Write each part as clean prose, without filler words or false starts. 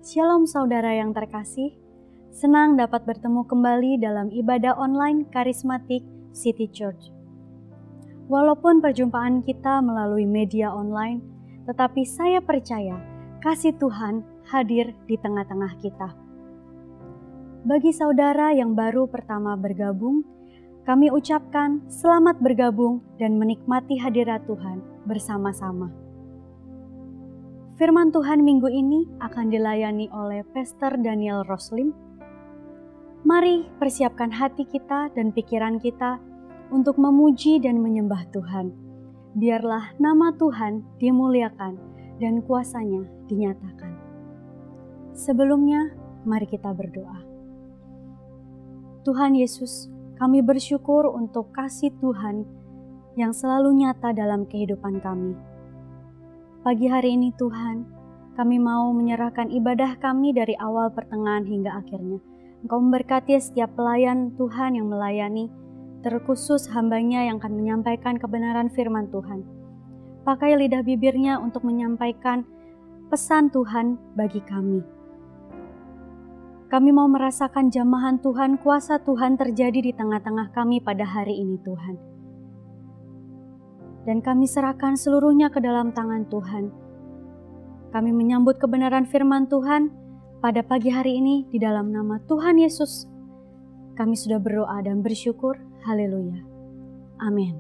Shalom saudara yang terkasih, senang dapat bertemu kembali dalam ibadah online karismatik City Church. Walaupun perjumpaan kita melalui media online, tetapi saya percaya kasih Tuhan hadir di tengah-tengah kita. Bagi saudara yang baru pertama bergabung, kami ucapkan selamat bergabung dan menikmati hadirat Tuhan bersama-sama. Firman Tuhan minggu ini akan dilayani oleh Pastor Daniel Roslim. Mari persiapkan hati kita dan pikiran kita untuk memuji dan menyembah Tuhan. Biarlah nama Tuhan dimuliakan dan kuasanya dinyatakan. Sebelumnya, mari kita berdoa. Tuhan Yesus, kami bersyukur untuk kasih Tuhan yang selalu nyata dalam kehidupan kami. Pagi hari ini Tuhan, kami mau menyerahkan ibadah kami dari awal pertengahan hingga akhirnya. Engkau memberkati setiap pelayan Tuhan yang melayani, terkhusus hambanya yang akan menyampaikan kebenaran firman Tuhan. Pakai lidah bibirnya untuk menyampaikan pesan Tuhan bagi kami. Kami mau merasakan jamahan Tuhan, kuasa Tuhan terjadi di tengah-tengah kami pada hari ini Tuhan. Dan kami serahkan seluruhnya ke dalam tangan Tuhan. Kami menyambut kebenaran firman Tuhan pada pagi hari ini di dalam nama Tuhan Yesus. Kami sudah berdoa dan bersyukur. Haleluya. Amin.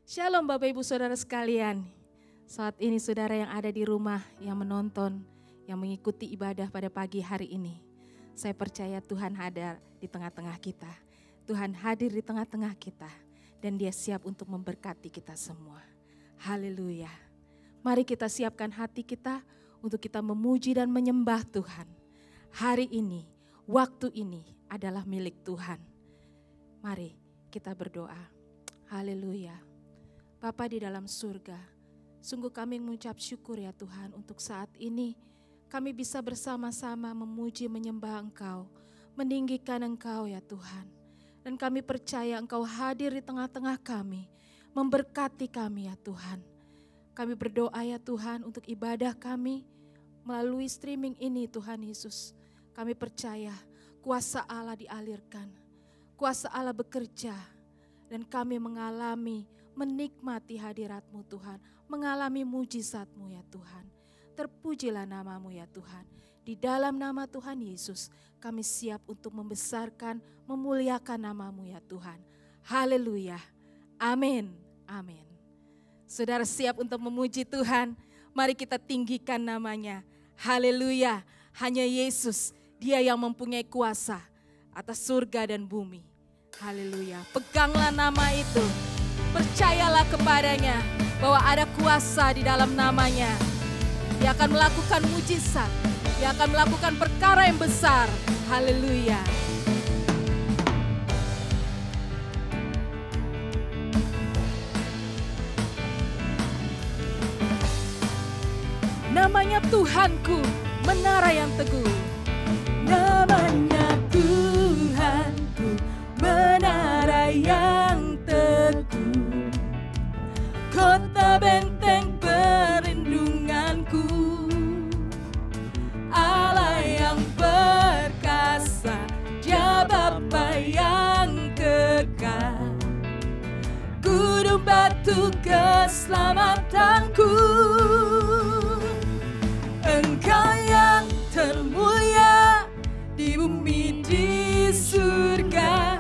Shalom Bapak Ibu Saudara sekalian. Saat ini saudara yang ada di rumah, yang menonton, yang mengikuti ibadah pada pagi hari ini. Saya percaya Tuhan hadir di tengah-tengah kita. Tuhan hadir di tengah-tengah kita. Dan Dia siap untuk memberkati kita semua. Haleluya. Mari kita siapkan hati kita untuk kita memuji dan menyembah Tuhan. Hari ini, waktu ini adalah milik Tuhan. Mari kita berdoa. Haleluya. Bapa di dalam surga, sungguh kami mengucap syukur ya Tuhan untuk saat ini kami bisa bersama-sama memuji menyembah Engkau, meninggikan Engkau ya Tuhan. Dan kami percaya Engkau hadir di tengah-tengah kami, memberkati kami ya Tuhan. Kami berdoa ya Tuhan untuk ibadah kami melalui streaming ini Tuhan Yesus. Kami percaya kuasa Allah dialirkan, kuasa Allah bekerja. Dan kami mengalami, menikmati hadirat-Mu Tuhan, mengalami mujizat-Mu ya Tuhan. Terpujilah nama-Mu ya Tuhan. Di dalam nama Tuhan Yesus, kami siap untuk membesarkan, memuliakan nama-Mu ya Tuhan. Haleluya. Amin. Amin. Saudara siap untuk memuji Tuhan? Mari kita tinggikan namanya. Haleluya. Hanya Yesus, Dia yang mempunyai kuasa atas surga dan bumi. Haleluya. Peganglah nama itu. Percayalah kepadanya bahwa ada kuasa di dalam namanya. Dia akan melakukan mujizat. Dia akan melakukan perkara yang besar. Haleluya. Namanya Tuhanku, menara yang teguh. Namanya Tuhanku, menara yang teguh. Kota benteng perlindunganku. Allah yang perkasa, Dia Bapa yang kekal. Gunung batu keselamatanku. Engkau yang termulia di bumi di surga,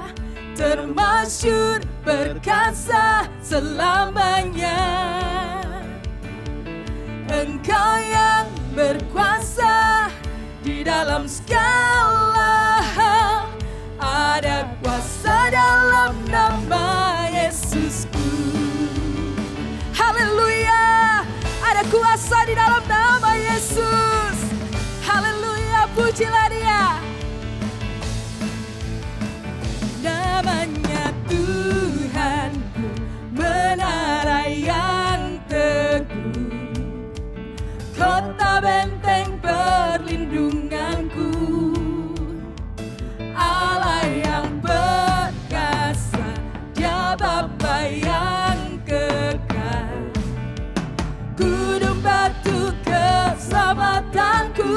termasyhur perkasa selamanya. Engkau yang berkuasa di dalam segala hal, ada kuasa dalam nama Yesusku. Haleluya, ada kuasa di dalam nama Yesus. Haleluya, pujilah Dia. Namanya Tuhanku, menara yang teguh. Kota benteng perlindunganku. Allah yang perkasa, Dia Bapa yang kekal. Gunung batu keselamatanku.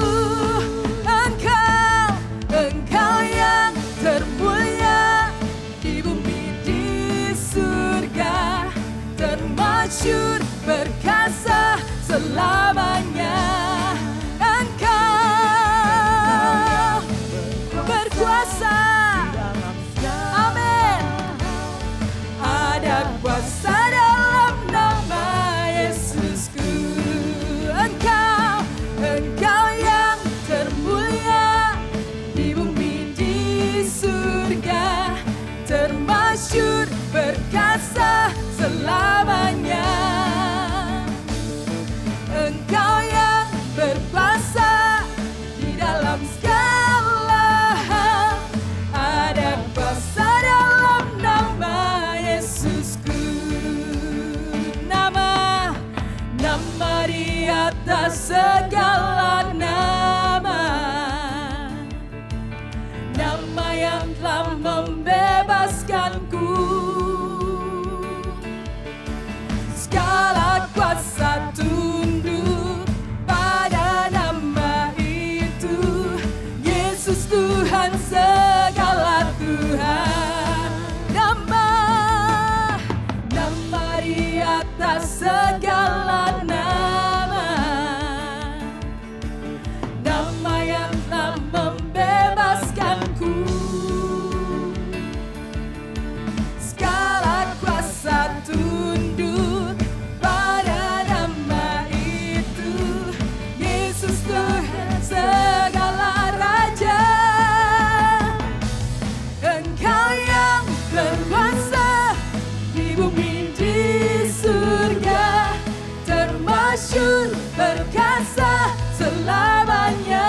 segala nama, nama yang telah membebaskanku. Segala kuasa tunduk pada nama itu, Yesus Tuhan segala Tuhan. Nama di atas segala nama, nama yang telah membebaskanku. Segala kuasa tunduk pada nama itu, Yesus Tuhan segala Raja. Engkau yang berkuasa di bumi di surga, termasyhur perkasa selamanya.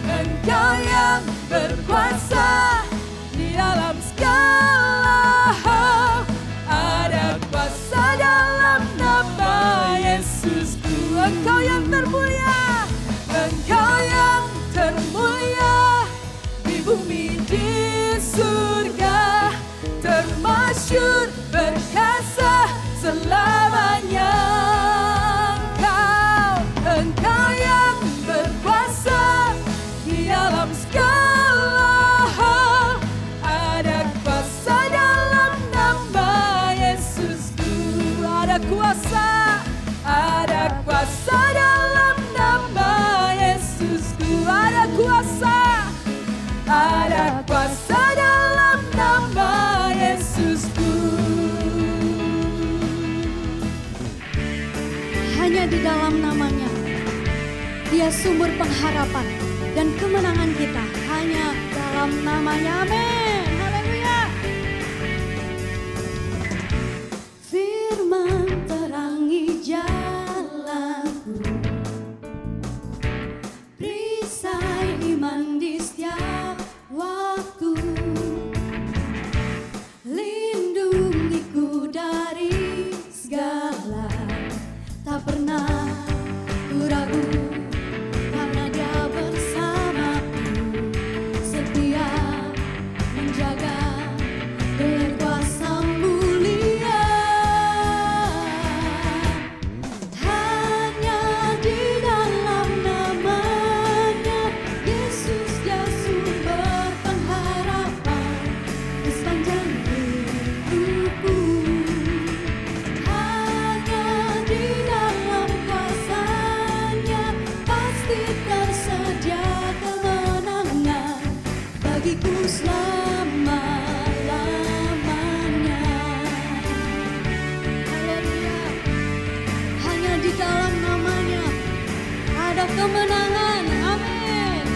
Engkau yang berkuasa di dalam segala hal, ada kuasa dalam nama Yesusku. Engkau yang termulia, Engkau yang termulia di bumi di surga, termasyhur perkasa selamanya. Engkau yang berkuasa di dalam segala hal, ada kuasa dalam nama Yesusku. Ada kuasa dalam nama Yesusku. Ada kuasa dalam nama Yesusku. Hanya di dalam namanya, Dia sumber pengharapan dan kemenangan kita. Hanya dalam namanya, amin. Haleluya. Firman terangi jalanku, perisai iman di setiap waktu, lindungiku dari segala, tak pernah ku ragu karena Dia bersamaku, setia menjaga dengan kuasa mulia. Hanya di dalam namanya, Yesus Dia sumber pengharapan di sepanjang hidupku. Hanya di dalam kuasa-Nya pasti tersedia kemenangan bagiku selama-lamanya. Haleluya. Hanya di dalam namanya ada kemenangan, amin.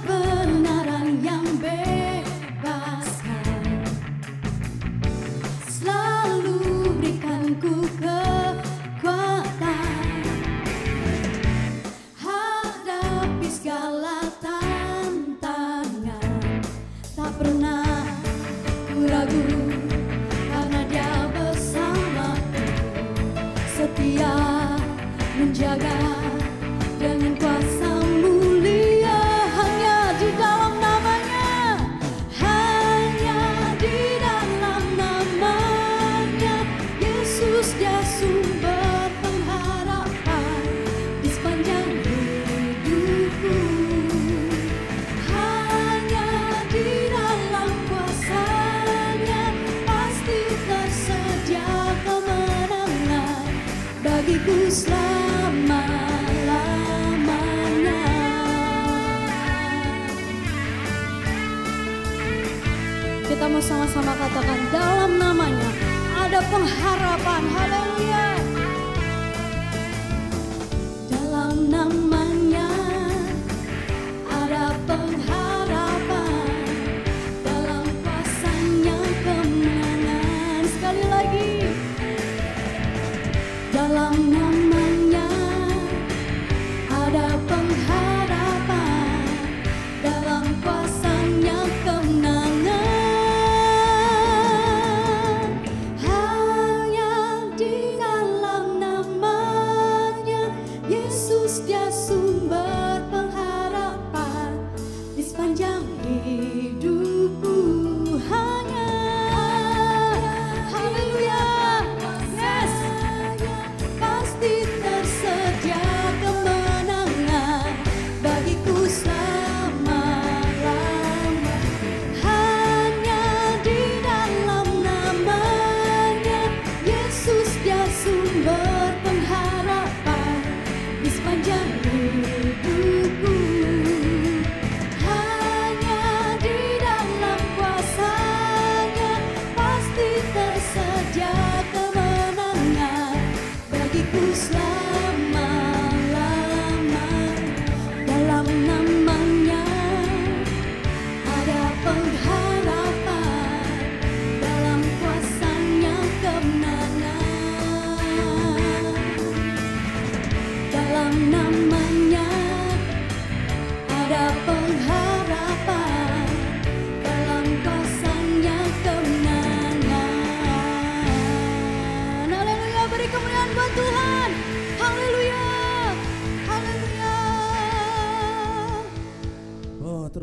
Kebenaran yang bebaskan, selalu berikanku kekuatan, hadapi segala tantangan, tak pernah ku ragu karena Dia bersamaku, setia menjaga dengan kuasa mulia. Hanya di dalam namanya, hanya di dalam namanya, Yesus Dia sumber pengharapan di sepanjang hidupku. Hanya di dalam kuasa-Nya pasti tersedia kemenangan bagiku selama-lamanya. Kita mau sama-sama katakan, dalam namanya ada pengharapan. Haleluya. Dalam namanya ada pengharapan, dalam kuasa-Nya kemenangan. Sekali lagi, dalam namanya ada pengharapan, dalam kuasa-Nya kemenangan.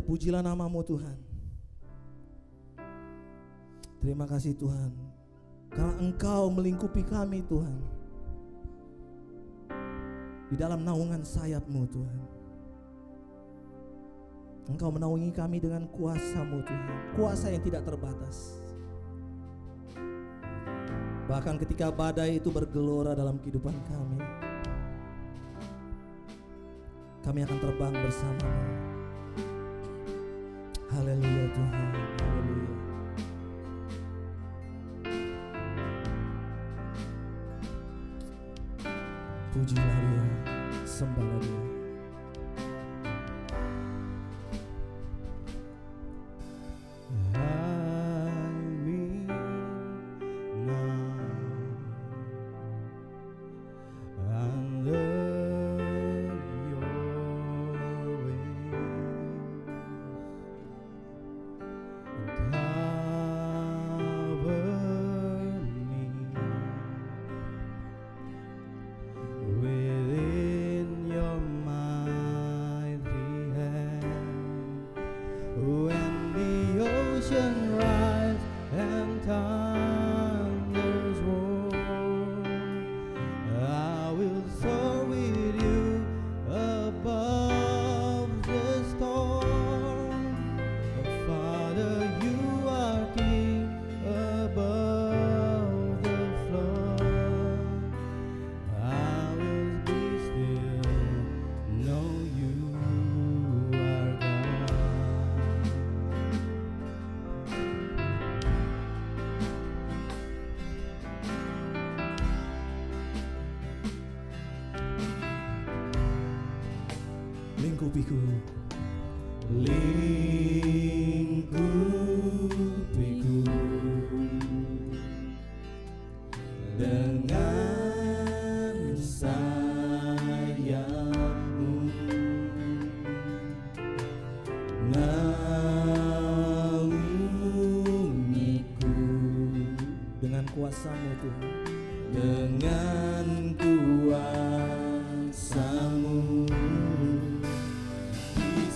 Pujilah nama-Mu Tuhan. Terima kasih Tuhan, karena Engkau melingkupi kami Tuhan, di dalam naungan sayap-Mu Tuhan. Engkau menaungi kami dengan kuasa-Mu Tuhan, kuasa yang tidak terbatas. Bahkan ketika badai itu bergelora dalam kehidupan kami akan terbang bersama-Mu. Haleluya Tuhan, haleluya. Pujilah Dia, sembahlah Dia. Lingkupiku, lingkupiku dengan sayap-Mu, naungiku dengan kuasa-Mu Tuhan, dengan kuasa-Mu.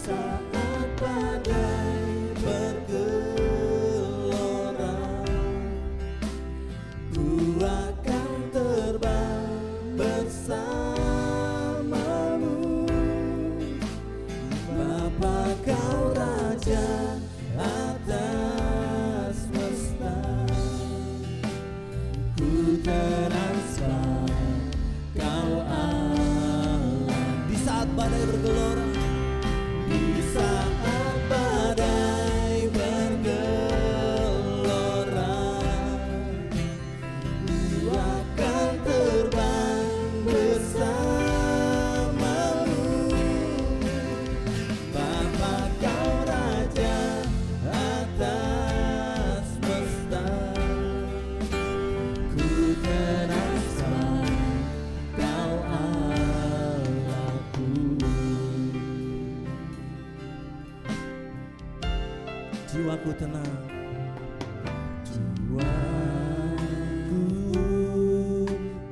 Saat badai bergelora, ku akan terbang bersama-Mu. Bapa Kau Raja atas semesta, ku transfer Kau Allah. Di saat badai bergelora, di saat badai bergelora, ku akan terbang bersama-Mu. Bapa Kau Raja atas semesta, ku transfer Kau Allahku. Jiwaku tenang, jiwaku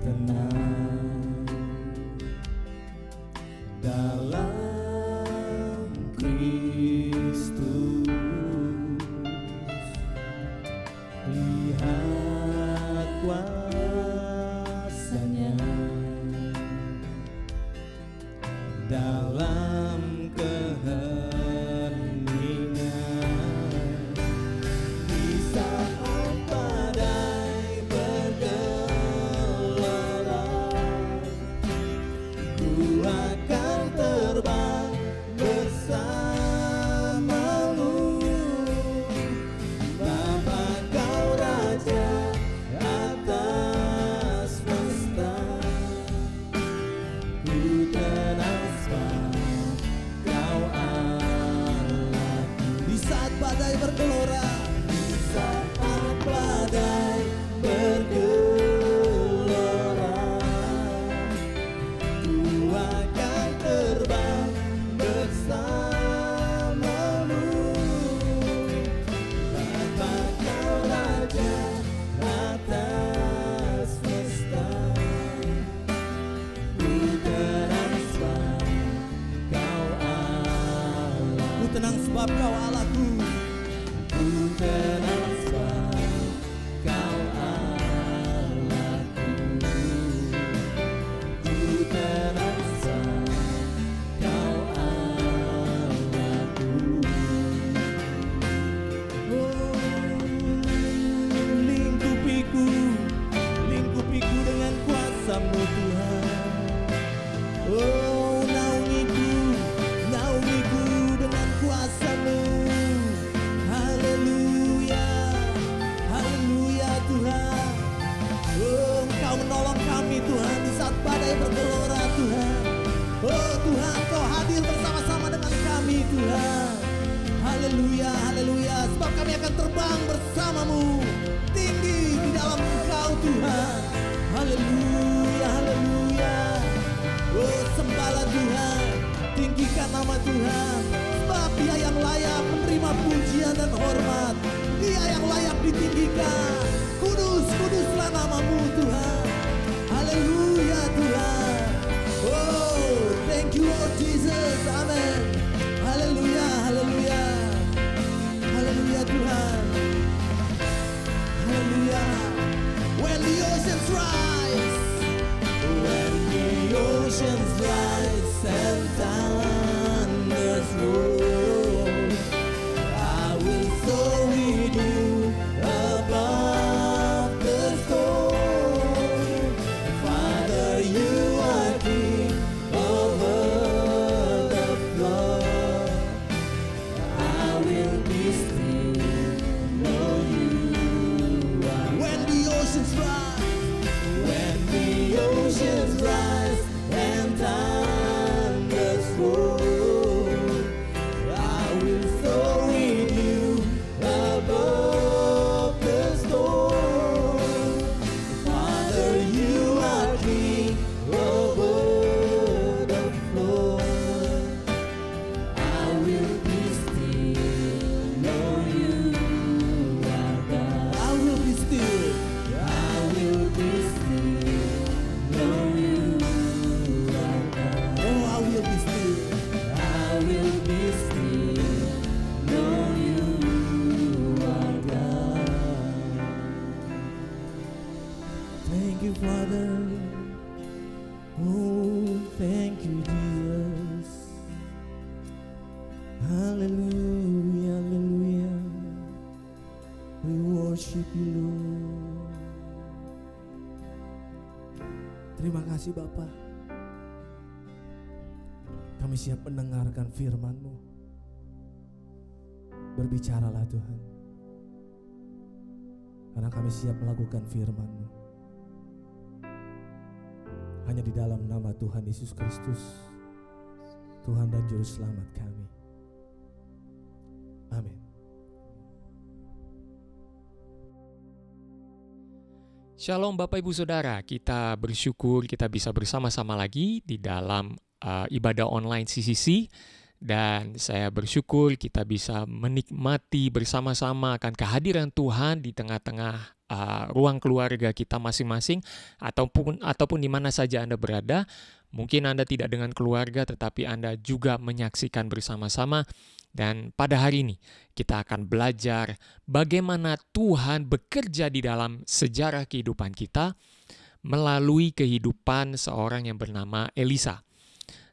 tenang dalam Kristus. Lihat kuasa-Nya dalam keheningan. Di saat badai bergelora, ku akan terbang bersama-Mu. Bapa Kau Raja atas semesta, ku transfer sebab Kau Allahku. Ku tenang sebab Kau Allahku. Ku tenang sebab Kau Allahku. Oh, lingkupiku dengan kuasa-Mu Tuhan. Oh, naungiku dengan kuasa-Mu. Haleluya, haleluya Tuhan. Oh, Engkau menolong kami Tuhan di saat badai bergelora Tuhan. Oh Tuhan, Kau hadir bersama-sama dengan kami Tuhan. Haleluya, haleluya. Sebab kami akan terbang bersama-Mu, tinggi di dalam Engkau Tuhan. Haleluya, haleluya. Oh, sembahlah Tuhan, tinggikan nama Tuhan. Sebab Dia yang layak menerima pujian dan hormat. Dia yang layak ditinggikan. Kudus, kuduslah nama-Mu Tuhan. Haleluya Tuhan. Oh, thank you Lord Jesus. Amen. Haleluya, haleluya. Haleluya Tuhan. Haleluya. When the oceans rise, when the oceans rise and thunders roll, I will soar with you above the storm. Father, you are King over the flood. I will be still, know you are. When the oceans rise, when the oceans rise and thunders roll, I will soar with you above the storm. Father, you are King over the flood. I will be still, know you are God. I will be still. I will be still, know you are God. Oh, I will be still. I will be still, know you are God. Thank you, Father. Oh, thank you, Jesus. Hallelujah, hallelujah. We worship you, Lord. Terima kasih Bapa. Kami siap mendengarkan firman-Mu. Berbicaralah Tuhan. Karena kami siap melakukan firman-Mu. Hanya di dalam nama Tuhan Yesus Kristus, Tuhan dan Juru Selamat kami. Amin. Shalom Bapak Ibu Saudara, kita bersyukur kita bisa bersama-sama lagi di dalam ibadah online CCC. Dan saya bersyukur kita bisa menikmati bersama-sama akan kehadiran Tuhan di tengah-tengah ruang keluarga kita masing-masing, ataupun di mana saja Anda berada. Mungkin Anda tidak dengan keluarga, tetapi Anda juga menyaksikan bersama-sama. Dan pada hari ini kita akan belajar bagaimana Tuhan bekerja di dalam sejarah kehidupan kita melalui kehidupan seorang yang bernama Elisa.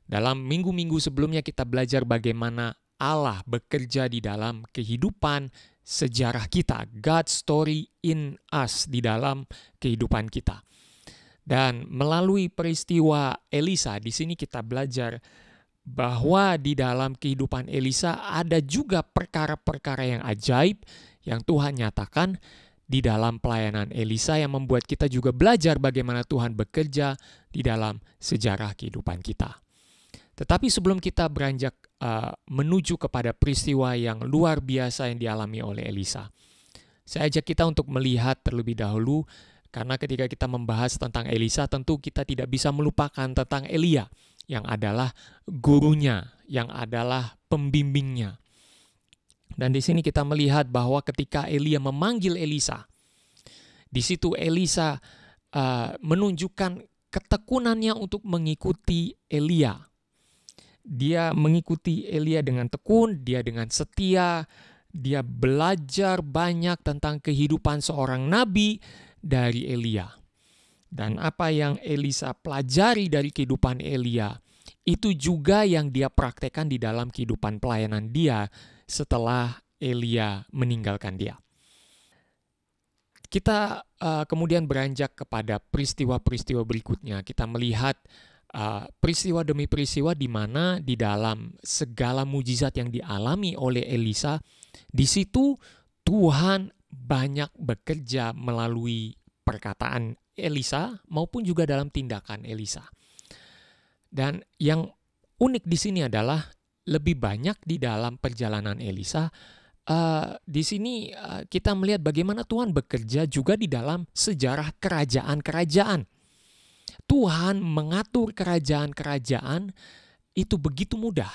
Dalam minggu-minggu sebelumnya kita belajar bagaimana Allah bekerja di dalam kehidupan sejarah kita, God's story in us, di dalam kehidupan kita. Dan melalui peristiwa Elisa, di sini kita belajar bahwa di dalam kehidupan Elisa ada juga perkara-perkara yang ajaib yang Tuhan nyatakan di dalam pelayanan Elisa, yang membuat kita juga belajar bagaimana Tuhan bekerja di dalam sejarah kehidupan kita. Tetapi sebelum kita beranjak menuju kepada peristiwa yang luar biasa yang dialami oleh Elisa, saya ajak kita untuk melihat terlebih dahulu, karena ketika kita membahas tentang Elisa, tentu kita tidak bisa melupakan tentang Elia, yang adalah gurunya, yang adalah pembimbingnya. Dan di sini kita melihat bahwa ketika Elia memanggil Elisa, di situ Elisa menunjukkan ketekunannya untuk mengikuti Elia. Dia mengikuti Elia dengan tekun, dia dengan setia, dia belajar banyak tentang kehidupan seorang nabi dari Elia. Dan apa yang Elisa pelajari dari kehidupan Elia, itu juga yang dia praktekkan di dalam kehidupan pelayanan dia setelah Elia meninggalkan dia. Kita kemudian beranjak kepada peristiwa-peristiwa berikutnya. Kita melihat peristiwa demi peristiwa di mana di dalam segala mujizat yang dialami oleh Elisa, di situ Tuhan banyak bekerja melalui perkataan Elisa maupun juga dalam tindakan Elisa. Dan yang unik di sini adalah lebih banyak di dalam perjalanan Elisa. Di sini kita melihat bagaimana Tuhan bekerja juga di dalam sejarah kerajaan-kerajaan. Tuhan mengatur kerajaan-kerajaan itu begitu mudah.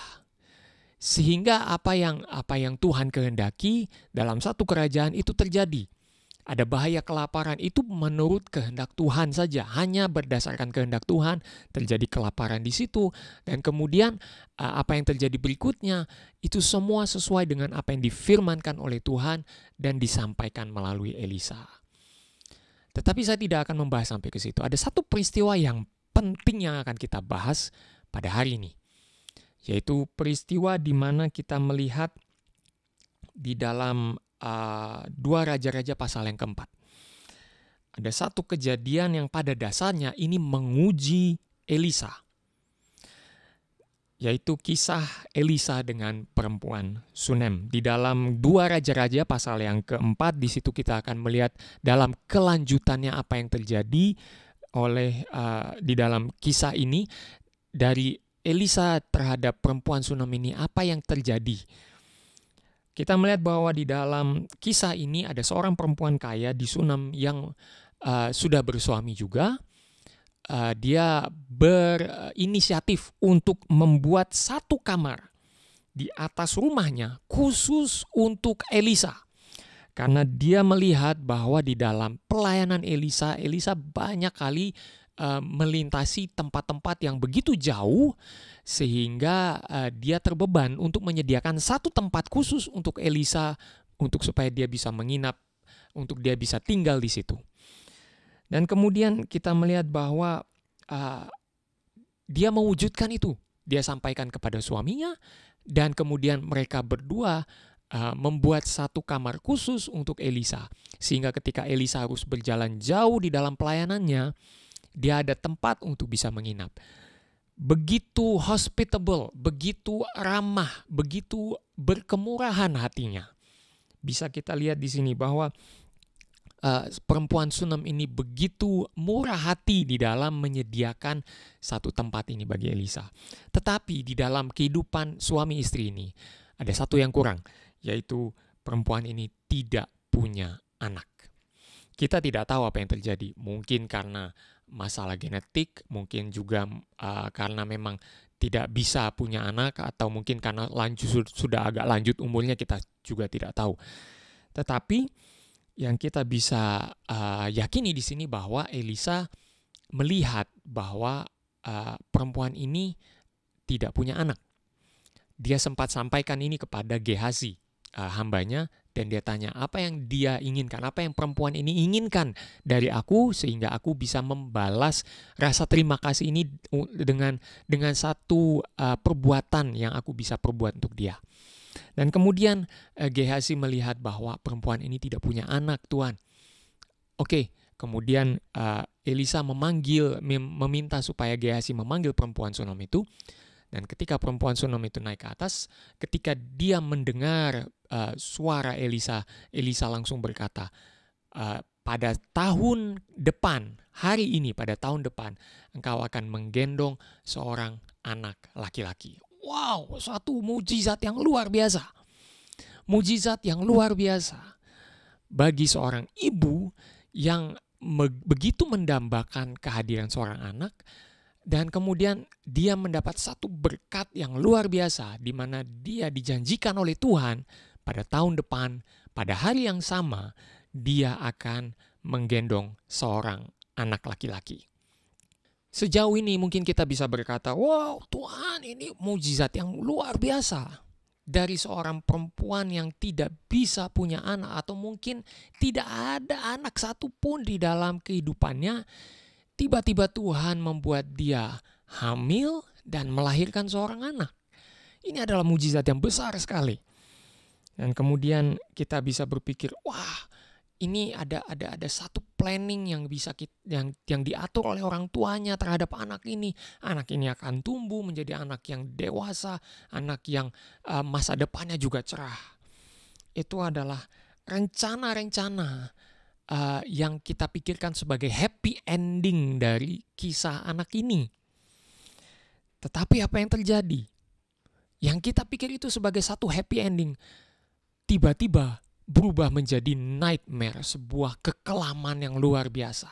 Sehingga apa yang Tuhan kehendaki dalam satu kerajaan itu terjadi. Ada bahaya kelaparan itu menurut kehendak Tuhan saja, hanya berdasarkan kehendak Tuhan terjadi kelaparan di situ. Dan kemudian apa yang terjadi berikutnya itu semua sesuai dengan apa yang difirmankan oleh Tuhan dan disampaikan melalui Elisa. Tetapi saya tidak akan membahas sampai ke situ. Ada satu peristiwa yang penting yang akan kita bahas pada hari ini, yaitu peristiwa di mana kita melihat di dalam 2 Raja-Raja pasal yang keempat. Ada satu kejadian yang pada dasarnya ini menguji Elisa, yaitu kisah Elisa dengan perempuan Sunem. Di dalam 2 Raja-Raja pasal yang keempat, di situ kita akan melihat dalam kelanjutannya apa yang terjadi di dalam kisah ini dari Elisa terhadap perempuan Sunem ini, apa yang terjadi. Kita melihat bahwa di dalam kisah ini ada seorang perempuan kaya di Sunem yang sudah bersuami juga. Dia berinisiatif untuk membuat satu kamar di atas rumahnya khusus untuk Elisa. Karena dia melihat bahwa di dalam pelayanan Elisa banyak kali melintasi tempat-tempat yang begitu jauh, sehingga dia terbeban untuk menyediakan satu tempat khusus untuk Elisa, untuk supaya dia bisa menginap, untuk dia bisa tinggal di situ. Dan kemudian kita melihat bahwa dia mewujudkan itu. Dia sampaikan kepada suaminya, dan kemudian mereka berdua membuat satu kamar khusus untuk Elisa. Sehingga ketika Elisa harus berjalan jauh di dalam pelayanannya, dia ada tempat untuk bisa menginap. Begitu hospitable, begitu ramah, begitu berkemurahan hatinya. Bisa kita lihat di sini bahwa perempuan Sunem ini begitu murah hati di dalam menyediakan satu tempat ini bagi Elisa. Tetapi di dalam kehidupan suami istri ini ada satu yang kurang, yaitu perempuan ini tidak punya anak. Kita tidak tahu apa yang terjadi. Mungkin karena masalah genetik, mungkin juga karena memang tidak bisa punya anak, atau mungkin karena sudah agak lanjut umurnya, kita juga tidak tahu. Tetapi yang kita bisa yakini di sini bahwa Elisa melihat bahwa perempuan ini tidak punya anak. Dia sempat sampaikan ini kepada Gehazi, hambanya, dan dia tanya apa yang dia inginkan, apa yang perempuan ini inginkan dari aku, sehingga aku bisa membalas rasa terima kasih ini dengan satu perbuatan yang aku bisa perbuat untuk dia. Dan kemudian Gehazi melihat bahwa perempuan ini tidak punya anak, Tuhan. Oke, kemudian Elisa meminta supaya Gehazi memanggil perempuan Sunem itu. Dan ketika perempuan Sunem itu naik ke atas, ketika dia mendengar suara Elisa langsung berkata, pada tahun depan, hari ini pada tahun depan, engkau akan menggendong seorang anak laki-laki. Wow, suatu mujizat yang luar biasa. Mujizat yang luar biasa bagi seorang ibu yang begitu mendambakan kehadiran seorang anak. Dan kemudian dia mendapat satu berkat yang luar biasa, di mana dia dijanjikan oleh Tuhan pada tahun depan, pada hari yang sama, dia akan menggendong seorang anak laki-laki. Sejauh ini mungkin kita bisa berkata, wow Tuhan, ini mukjizat yang luar biasa. Dari seorang perempuan yang tidak bisa punya anak, atau mungkin tidak ada anak satupun di dalam kehidupannya, tiba-tiba Tuhan membuat dia hamil dan melahirkan seorang anak. Ini adalah mukjizat yang besar sekali. Dan kemudian kita bisa berpikir, wah, ini ada satu planning yang bisa yang diatur oleh orang tuanya terhadap anak ini. Anak ini akan tumbuh menjadi anak yang dewasa, anak yang masa depannya juga cerah. Itu adalah rencana-rencana yang kita pikirkan sebagai happy ending dari kisah anak ini. Tetapi apa yang terjadi? Yang kita pikir itu sebagai satu happy ending, tiba-tiba berubah menjadi nightmare, sebuah kekelaman yang luar biasa.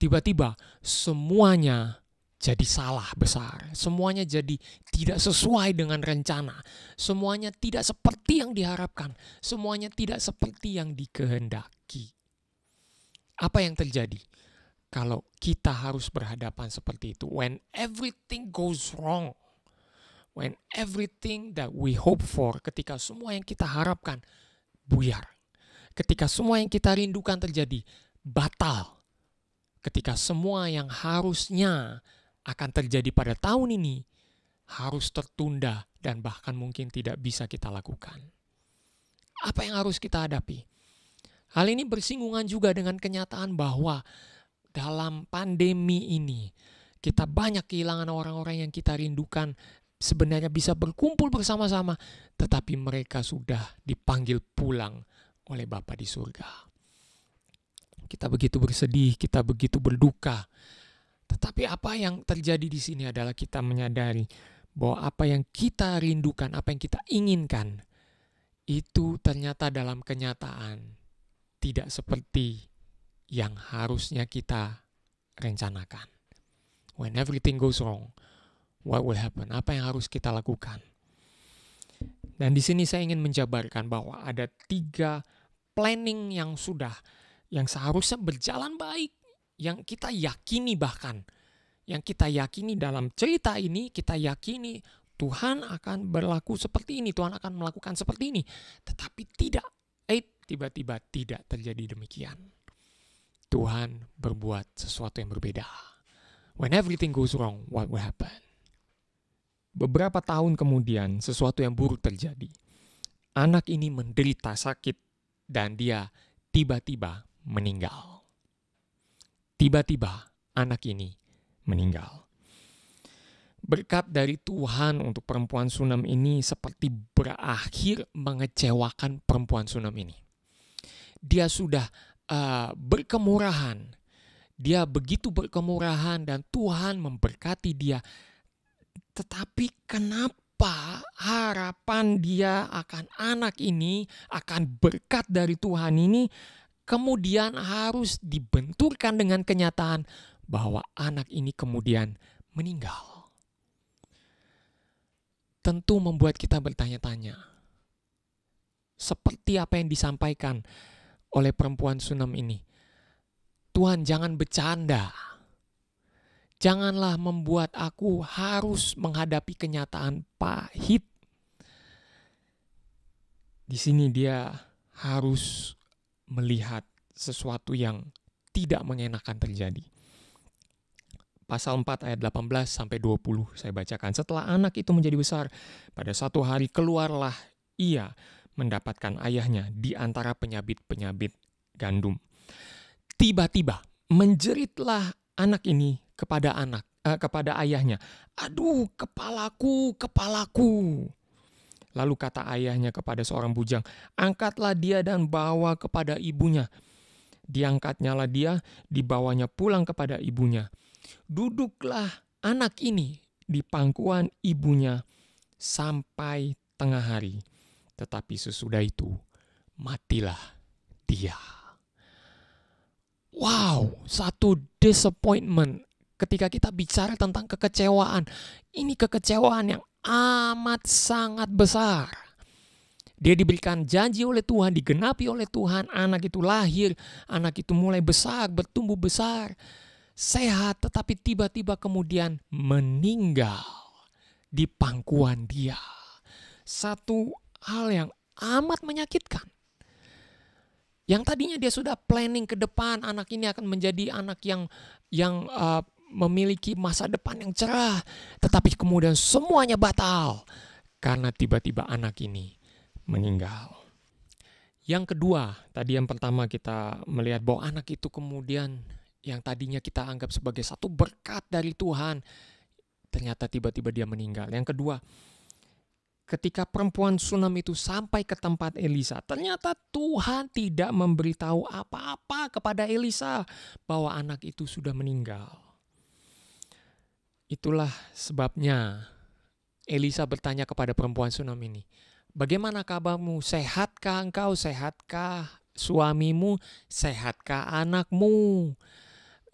Tiba-tiba semuanya jadi salah besar. Semuanya jadi tidak sesuai dengan rencana. Semuanya tidak seperti yang diharapkan. Semuanya tidak seperti yang dikehendaki. Apa yang terjadi kalau kita harus berhadapan seperti itu? When everything goes wrong. When everything that we hope for, ketika semua yang kita harapkan buyar. Ketika semua yang kita rindukan terjadi, batal. Ketika semua yang harusnya akan terjadi pada tahun ini harus tertunda dan bahkan mungkin tidak bisa kita lakukan. Apa yang harus kita hadapi? Hal ini bersinggungan juga dengan kenyataan bahwa dalam pandemi ini kita banyak kehilangan orang-orang yang kita rindukan, sebenarnya bisa berkumpul bersama-sama, tetapi mereka sudah dipanggil pulang oleh Bapa di surga. Kita begitu bersedih, kita begitu berduka. Tetapi apa yang terjadi di sini adalah kita menyadari bahwa apa yang kita rindukan, apa yang kita inginkan, itu ternyata dalam kenyataan tidak seperti yang harusnya kita rencanakan. When everything goes wrong, what will happen? Apa yang harus kita lakukan? Dan di sini saya ingin menjabarkan bahwa ada 3 planning yang seharusnya berjalan baik, yang kita yakini bahkan, yang kita yakini dalam cerita ini, kita yakini Tuhan akan berlaku seperti ini, Tuhan akan melakukan seperti ini. Tetapi tiba-tiba tidak terjadi demikian. Tuhan berbuat sesuatu yang berbeda. When everything goes wrong, what will happen? Beberapa tahun kemudian, sesuatu yang buruk terjadi. Anak ini menderita sakit dan dia tiba-tiba meninggal. Tiba-tiba anak ini meninggal. Berkat dari Tuhan untuk perempuan Sunam ini seperti berakhir mengecewakan perempuan Sunam ini. Dia sudah berkemurahan. Dia begitu berkemurahan dan Tuhan memberkati dia. Tetapi kenapa harapan dia akan anak ini, akan berkat dari Tuhan ini, kemudian harus dibenturkan dengan kenyataan bahwa anak ini kemudian meninggal? Tentu membuat kita bertanya-tanya. Seperti apa yang disampaikan oleh perempuan Sunam ini. Tuhan, jangan bercanda. Janganlah membuat aku harus menghadapi kenyataan pahit. Di sini dia harus melihat sesuatu yang tidak mengenakan terjadi. Pasal 4 ayat 18 sampai 20 saya bacakan. Setelah anak itu menjadi besar, pada satu hari keluarlah ia mendapatkan ayahnya di antara penyabit-penyabit gandum. Tiba-tiba menjeritlah anak ini kepada ayahnya, "Aduh, kepalaku, kepalaku." Lalu kata ayahnya kepada seorang bujang, "Angkatlah dia dan bawa kepada ibunya." Diangkatnyalah dia, dibawanya pulang kepada ibunya. Duduklah anak ini di pangkuan ibunya sampai tengah hari. Tetapi sesudah itu matilah dia. Wow, satu disappointment. Ketika kita bicara tentang kekecewaan, ini kekecewaan yang amat sangat besar. Dia diberikan janji oleh Tuhan, digenapi oleh Tuhan, anak itu lahir, anak itu mulai besar, bertumbuh besar. sehat, tetapi tiba-tiba kemudian meninggal di pangkuan dia. Satu hal yang amat menyakitkan. Yang tadinya dia sudah planning ke depan, anak ini akan menjadi anak yang memiliki masa depan yang cerah, tetapi kemudian semuanya batal karena tiba-tiba anak ini meninggal. Yang kedua, tadi yang pertama kita melihat bahwa anak itu kemudian yang tadinya kita anggap sebagai satu berkat dari Tuhan, ternyata tiba-tiba dia meninggal. Yang kedua, ketika perempuan Sunam itu sampai ke tempat Elisa, ternyata Tuhan tidak memberitahu apa-apa kepada Elisa bahwa anak itu sudah meninggal. Itulah sebabnya Elisa bertanya kepada perempuan Sunam ini, "Bagaimana kabarmu? Sehatkah engkau? Sehatkah suamimu? Sehatkah anakmu?"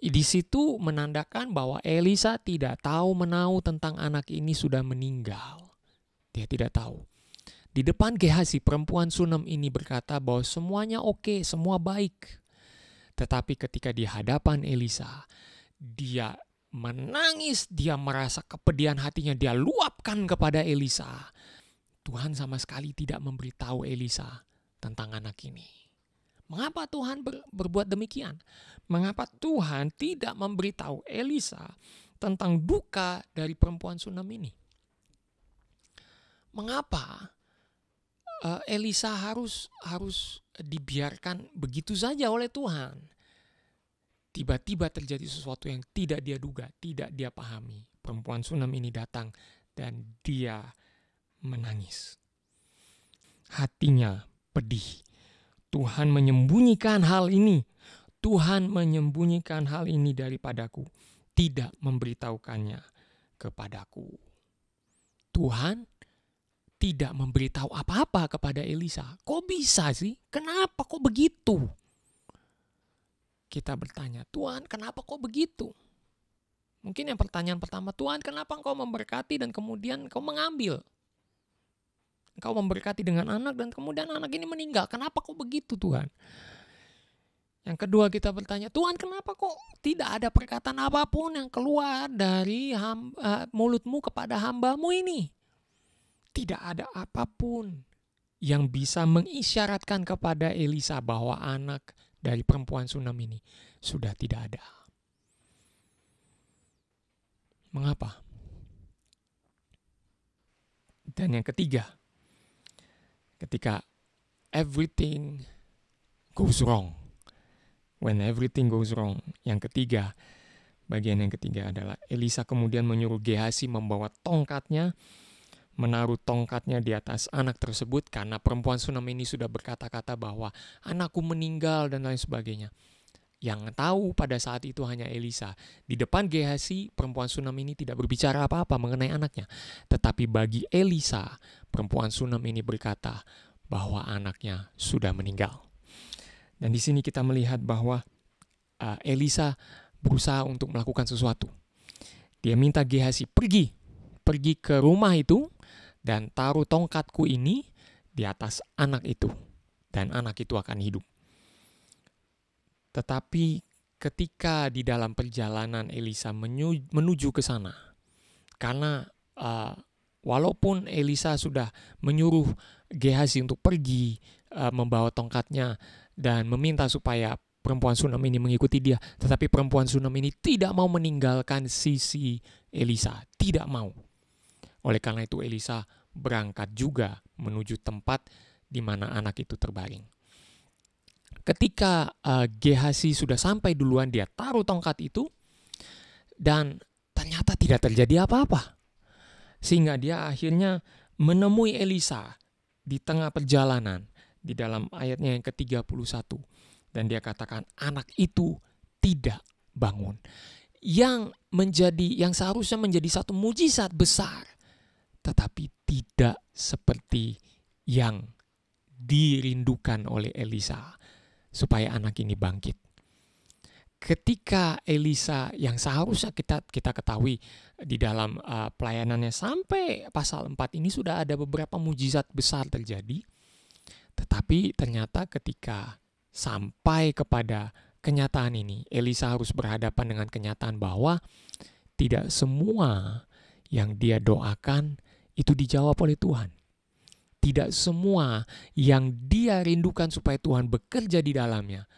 Di situ menandakan bahwa Elisa tidak tahu menahu tentang anak ini sudah meninggal. Dia tidak tahu. Di depan Gehazi, perempuan Sunam ini berkata bahwa semuanya oke, semua baik. Tetapi ketika di hadapan Elisa, dia menangis, dia merasa kepedihan hatinya, dia luapkan kepada Elisa. Tuhan sama sekali tidak memberitahu Elisa tentang anak ini. Mengapa Tuhan berbuat demikian? Mengapa Tuhan tidak memberitahu Elisa tentang duka dari perempuan Sunam ini? Mengapa Elisa harus dibiarkan begitu saja oleh Tuhan? Tiba-tiba terjadi sesuatu yang tidak dia duga, tidak dia pahami. Perempuan Sunam ini datang dan dia menangis. Hatinya pedih. Tuhan menyembunyikan hal ini. Tuhan menyembunyikan hal ini daripadaku. Tidak memberitahukannya kepadaku. Tuhan tidak memberitahu apa-apa kepada Elisa. Kok bisa sih? Kenapa kok begitu? Kita bertanya, Tuhan kenapa kok begitu? Mungkin yang pertanyaan pertama, Tuhan kenapa engkau memberkati dan kemudian engkau mengambil? Engkau memberkati dengan anak dan kemudian anak ini meninggal. Kenapa kok begitu Tuhan? Yang kedua kita bertanya, Tuhan kenapa kok tidak ada perkataan apapun yang keluar dari mulutmu kepada hamba-Mu ini? Tidak ada apapun yang bisa mengisyaratkan kepada Elisa bahwa anak dari perempuan Sunam ini sudah tidak ada. Mengapa? Dan yang ketiga, ketika everything goes wrong. When everything goes wrong. Yang ketiga, bagian yang ketiga adalah Elisa kemudian menyuruh Gehazi membawa tongkatnya, menaruh tongkatnya di atas anak tersebut karena perempuan Sunam ini sudah berkata-kata bahwa anakku meninggal dan lain sebagainya. Yang tahu pada saat itu hanya Elisa. Di depan Gehazi, perempuan Sunam ini tidak berbicara apa-apa mengenai anaknya. Tetapi bagi Elisa, perempuan Sunam ini berkata bahwa anaknya sudah meninggal. Dan di sini kita melihat bahwa Elisa berusaha untuk melakukan sesuatu. Dia minta Gehazi pergi ke rumah itu dan taruh tongkatku ini di atas anak itu. Dan anak itu akan hidup. Tetapi ketika di dalam perjalanan Elisa menuju ke sana, karena walaupun Elisa sudah menyuruh Gehazi untuk pergi membawa tongkatnya dan meminta supaya perempuan Sunam ini mengikuti dia, tetapi perempuan Sunam ini tidak mau meninggalkan sisi Elisa, tidak mau. Oleh karena itu Elisa berangkat juga menuju tempat di mana anak itu terbaring. Ketika Gehazi sudah sampai duluan, dia taruh tongkat itu dan ternyata tidak terjadi apa-apa. Sehingga dia akhirnya menemui Elisa di tengah perjalanan di dalam ayatnya yang ke-31. Dan dia katakan anak itu tidak bangun. Yang seharusnya menjadi satu mujizat besar, tetapi tidak seperti yang dirindukan oleh Elisa supaya anak ini bangkit. Ketika Elisa yang seharusnya kita ketahui di dalam pelayanannya sampai pasal 4 ini sudah ada beberapa mujizat besar terjadi, tetapi ternyata ketika sampai kepada kenyataan ini. Elisa harus berhadapan dengan kenyataan bahwa tidak semua yang dia doakan itu dijawab oleh Tuhan. Tidak semua yang dia rindukan supaya Tuhan bekerja di dalamnya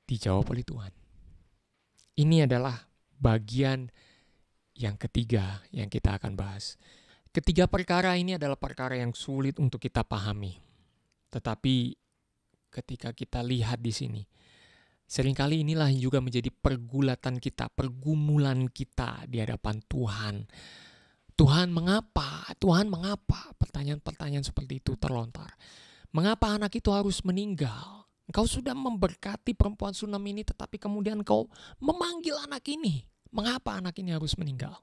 dijawab oleh Tuhan. Ini adalah bagian yang ketiga yang kita akan bahas. Ketiga perkara ini adalah perkara yang sulit untuk kita pahami. Tetapi ketika kita lihat di sini, seringkali inilah yang juga menjadi pergulatan kita, pergumulan kita di hadapan Tuhan. Tuhan mengapa? Tuhan mengapa? Pertanyaan-pertanyaan seperti itu terlontar. Mengapa anak itu harus meninggal? Engkau sudah memberkati perempuan Sunam ini, tetapi kemudian engkau memanggil anak ini. Mengapa anak ini harus meninggal?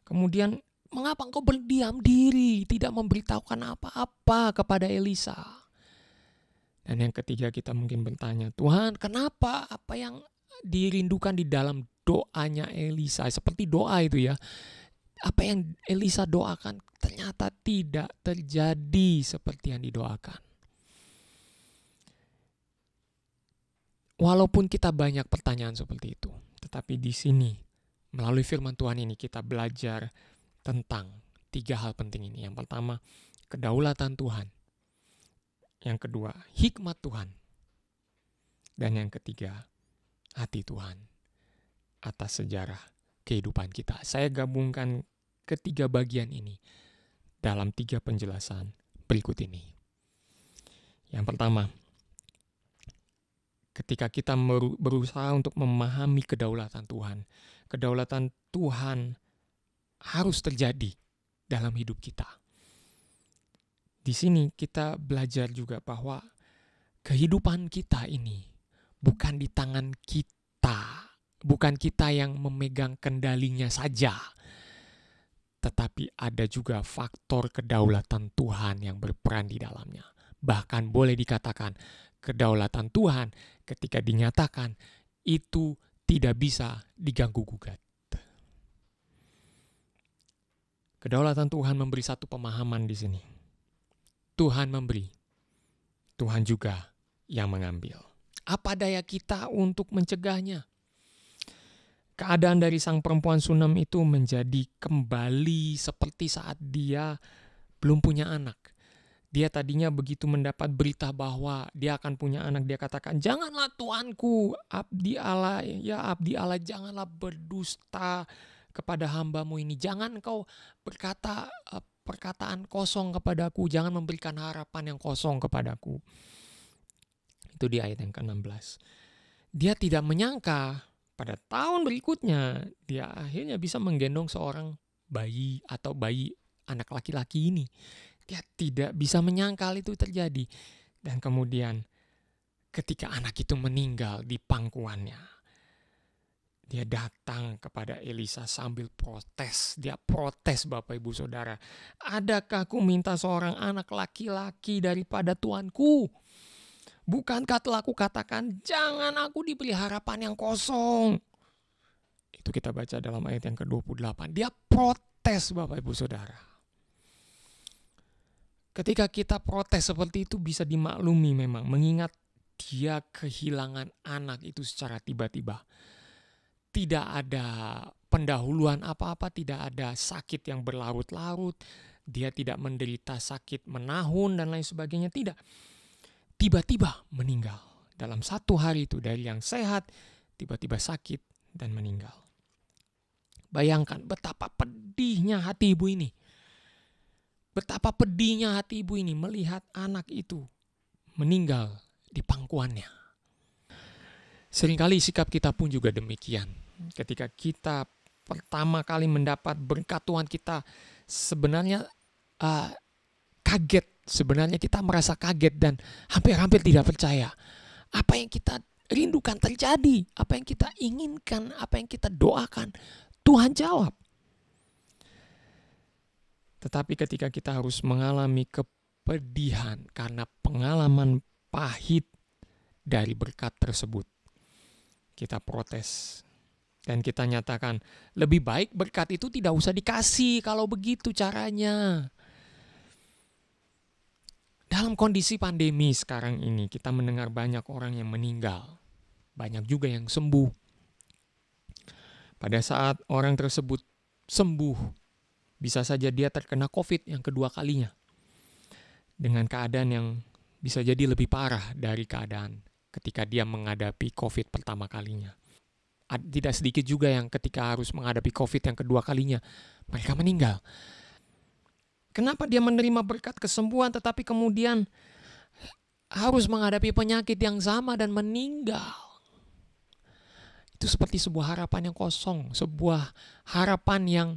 Kemudian mengapa engkau berdiam diri, tidak memberitahukan apa-apa kepada Elisa? Dan yang ketiga kita mungkin bertanya, Tuhan kenapa apa yang dirindukan di dalam doanya Elisa, seperti doa itu ya, apa yang Elisa doakan ternyata tidak terjadi seperti yang didoakan. Walaupun kita banyak pertanyaan seperti itu, tetapi di sini melalui firman Tuhan ini kita belajar tentang 3 hal penting ini. Yang pertama, kedaulatan Tuhan. Yang kedua, hikmat Tuhan. Dan yang ketiga, hati Tuhan atas sejarah kehidupan kita. Saya gabungkan ketiga bagian ini dalam 3 penjelasan berikut ini. Yang pertama, ketika kita berusaha untuk memahami kedaulatan Tuhan harus terjadi dalam hidup kita. Di sini kita belajar juga bahwa kehidupan kita ini bukan di tangan kita, bukan kita yang memegang kendalinya saja, tetapi ada juga faktor kedaulatan Tuhan yang berperan di dalamnya. Bahkan boleh dikatakan kedaulatan Tuhan ketika dinyatakan itu tidak bisa diganggu-gugat. Kedaulatan Tuhan memberi satu pemahaman di sini. Tuhan memberi, Tuhan juga yang mengambil. Apa daya kita untuk mencegahnya? Keadaan dari sang perempuan Sunam itu menjadi kembali seperti saat dia belum punya anak. Dia tadinya begitu mendapat berita bahwa dia akan punya anak, dia katakan, janganlah Tuanku, abdi Allah, ya abdi Allah, janganlah berdusta kepada hambamu ini. Jangan kau berkata perkataan kosong kepadaku, jangan memberikan harapan yang kosong kepadaku. Itu di ayat yang ke-16. Dia tidak menyangka pada tahun berikutnya dia akhirnya bisa menggendong seorang bayi atau bayi anak laki-laki ini. Dia tidak bisa menyangkal itu terjadi. Dan kemudian ketika anak itu meninggal di pangkuannya, dia datang kepada Elisa sambil protes. Dia protes, Bapak Ibu Saudara. Adakah aku minta seorang anak laki-laki daripada Tuanku? Bukankah telah aku katakan, jangan aku diberi harapan yang kosong. Itu kita baca dalam ayat yang ke-28. Dia protes, Bapak Ibu Saudara. Ketika kita protes seperti itu bisa dimaklumi memang. Mengingat dia kehilangan anak itu secara tiba-tiba. Tidak ada pendahuluan apa-apa, tidak ada sakit yang berlarut-larut. Dia tidak menderita sakit menahun dan lain sebagainya, tidak. Tiba-tiba meninggal. Dalam 1 hari itu dari yang sehat, tiba-tiba sakit dan meninggal. Bayangkan betapa pedihnya hati ibu ini. Betapa pedihnya hati ibu ini melihat anak itu meninggal di pangkuannya. Seringkali sikap kita pun juga demikian. Ketika kita pertama kali mendapat berkat Tuhan, kita sebenarnya kaget. Sebenarnya kita merasa kaget dan hampir-hampir tidak percaya. Apa yang kita rindukan terjadi, apa yang kita inginkan, apa yang kita doakan, Tuhan jawab. Tetapi ketika kita harus mengalami kepedihan karena pengalaman pahit dari berkat tersebut, kita protes. Dan kita nyatakan, lebih baik berkat itu tidak usah dikasih kalau begitu caranya. Dalam kondisi pandemi sekarang ini, kita mendengar banyak orang yang meninggal. banyak juga yang sembuh. Pada saat orang tersebut sembuh, bisa saja dia terkena COVID yang kedua kalinya. Dengan keadaan yang bisa jadi lebih parah dari keadaan ketika dia menghadapi COVID pertama kalinya. Tidak sedikit juga yang ketika harus menghadapi COVID yang kedua kalinya, mereka meninggal. Kenapa dia menerima berkat kesembuhan tetapi kemudian harus menghadapi penyakit yang sama dan meninggal? Itu seperti sebuah harapan yang kosong, sebuah harapan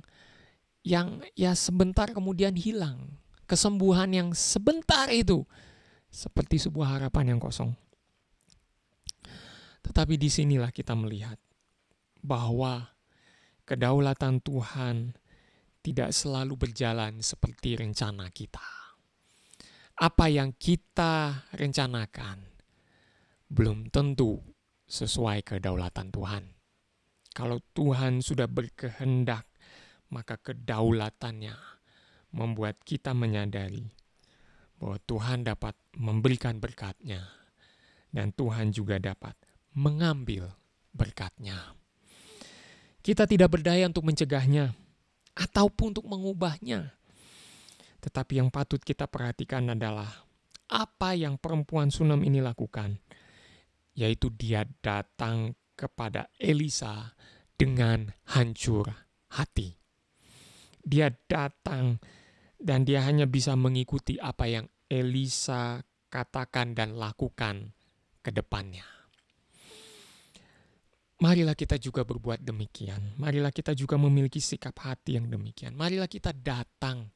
yang ya sebentar kemudian hilang. Kesembuhan yang sebentar itu seperti sebuah harapan yang kosong. Tetapi disinilah kita melihat bahwa kedaulatan Tuhan tidak selalu berjalan seperti rencana kita. Apa yang kita rencanakan belum tentu sesuai kedaulatan Tuhan. Kalau Tuhan sudah berkehendak, maka kedaulatannya membuat kita menyadari bahwa Tuhan dapat memberikan berkat-Nya dan Tuhan juga dapat mengambil berkat-Nya. Kita tidak berdaya untuk mencegahnya ataupun untuk mengubahnya. Tetapi yang patut kita perhatikan adalah apa yang perempuan Sunam ini lakukan, yaitu dia datang kepada Elisa dengan hancur hati. Dia datang dan dia hanya bisa mengikuti apa yang Elisa katakan dan lakukan ke depannya. Marilah kita juga berbuat demikian. Marilah kita juga memiliki sikap hati yang demikian. Marilah kita datang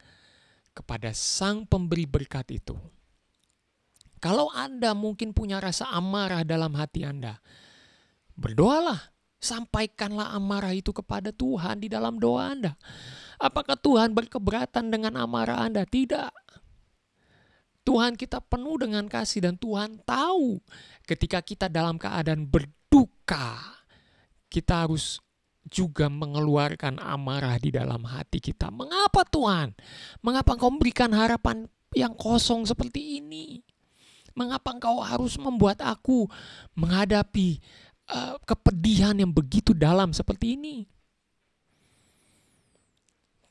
kepada Sang Pemberi berkat itu. Kalau Anda mungkin punya rasa amarah dalam hati Anda, berdoalah. Sampaikanlah amarah itu kepada Tuhan di dalam doa Anda. Apakah Tuhan berkeberatan dengan amarah Anda? Tidak. Tuhan kita penuh dengan kasih dan Tuhan tahu ketika kita dalam keadaan berduka, kita harus juga mengeluarkan amarah di dalam hati kita. Mengapa Tuhan? Mengapa Engkau memberikan harapan yang kosong seperti ini? Mengapa Engkau harus membuat aku menghadapi kepedihan yang begitu dalam seperti ini?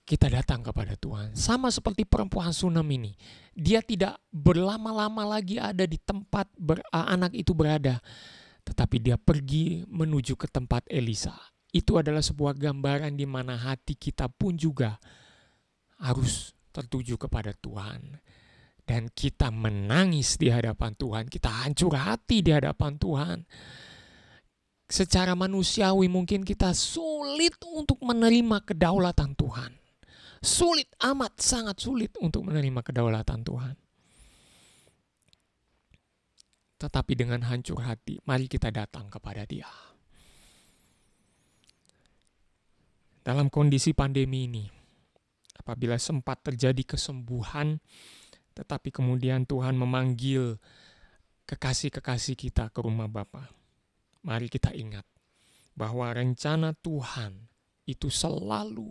Kita datang kepada Tuhan. Sama seperti perempuan Sunam ini. Dia tidak berlama-lama lagi ada di tempat anak itu berada. Tetapi dia pergi menuju ke tempat Elisa. Itu adalah sebuah gambaran di mana hati kita pun juga harus tertuju kepada Tuhan. Dan kita menangis di hadapan Tuhan. Kita hancur hati di hadapan Tuhan. Secara manusiawi mungkin kita sulit untuk menerima kedaulatan Tuhan. Sulit, amat sangat sulit untuk menerima kedaulatan Tuhan. Tetapi dengan hancur hati, mari kita datang kepada Dia. Dalam kondisi pandemi ini, apabila sempat terjadi kesembuhan, tetapi kemudian Tuhan memanggil kekasih-kekasih kita ke rumah Bapa, mari kita ingat bahwa rencana Tuhan itu selalu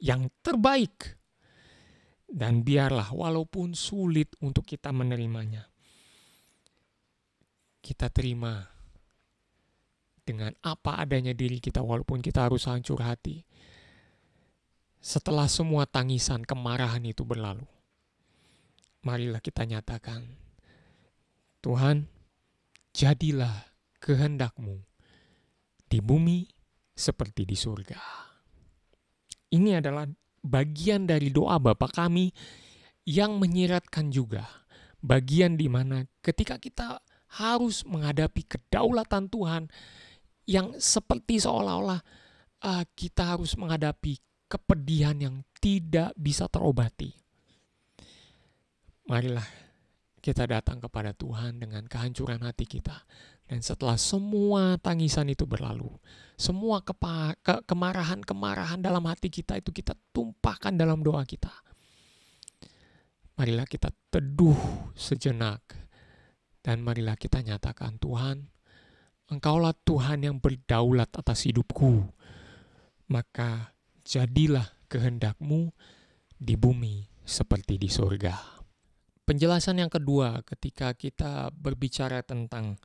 yang terbaik. Dan biarlah walaupun sulit untuk kita menerimanya, kita terima dengan apa adanya diri kita walaupun kita harus hancur hati. Setelah semua tangisan, kemarahan itu berlalu, marilah kita nyatakan, Tuhan, jadilah kehendak-Mu di bumi seperti di surga. Ini adalah bagian dari doa Bapa kami yang menyiratkan juga bagian di mana ketika kita harus menghadapi kedaulatan Tuhan yang seperti seolah-olah kita harus menghadapi kepedihan yang tidak bisa terobati. Marilah kita datang kepada Tuhan dengan kehancuran hati kita. Dan setelah semua tangisan itu berlalu, semua kemarahan-kemarahan dalam hati kita itu kita tumpahkan dalam doa kita. Marilah kita teduh sejenak. Dan marilah kita nyatakan, Tuhan, Engkaulah Tuhan yang berdaulat atas hidupku. Maka jadilah kehendak-Mu di bumi seperti di surga. Penjelasan yang kedua ketika kita berbicara tentang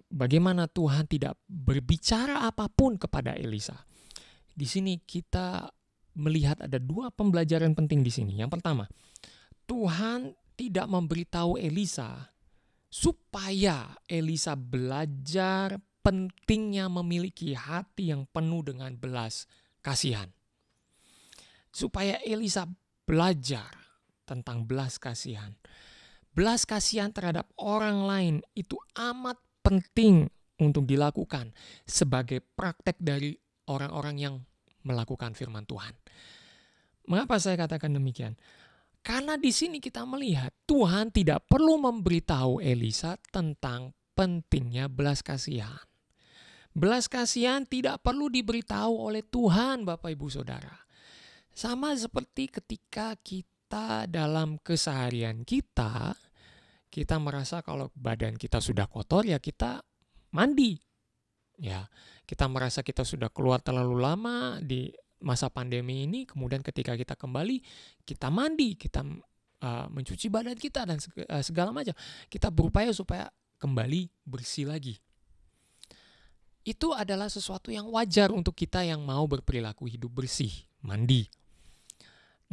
bagaimana Tuhan tidak berbicara apapun kepada Elisa. Di sini kita melihat ada dua pembelajaran penting di sini. Yang pertama, Tuhan tidak memberitahu Elisa supaya Elisa belajar pentingnya memiliki hati yang penuh dengan belas kasihan. Supaya Elisa belajar tentang belas kasihan. Belas kasihan terhadap orang lain itu amat penting untuk dilakukan sebagai praktek dari orang-orang yang melakukan firman Tuhan. Mengapa saya katakan demikian? Karena di sini kita melihat Tuhan tidak perlu memberitahu Elisa tentang pentingnya belas kasihan. Belas kasihan tidak perlu diberitahu oleh Tuhan, Bapak Ibu Saudara. Sama seperti ketika kita dalam keseharian kita merasa kalau badan kita sudah kotor, ya kita mandi. Ya, kita merasa kita sudah keluar terlalu lama di masa pandemi ini, kemudian ketika kita kembali, kita mandi, kita mencuci badan kita dan segala macam. Kita berupaya supaya kembali bersih lagi. Itu adalah sesuatu yang wajar untuk kita yang mau berperilaku hidup bersih, mandi.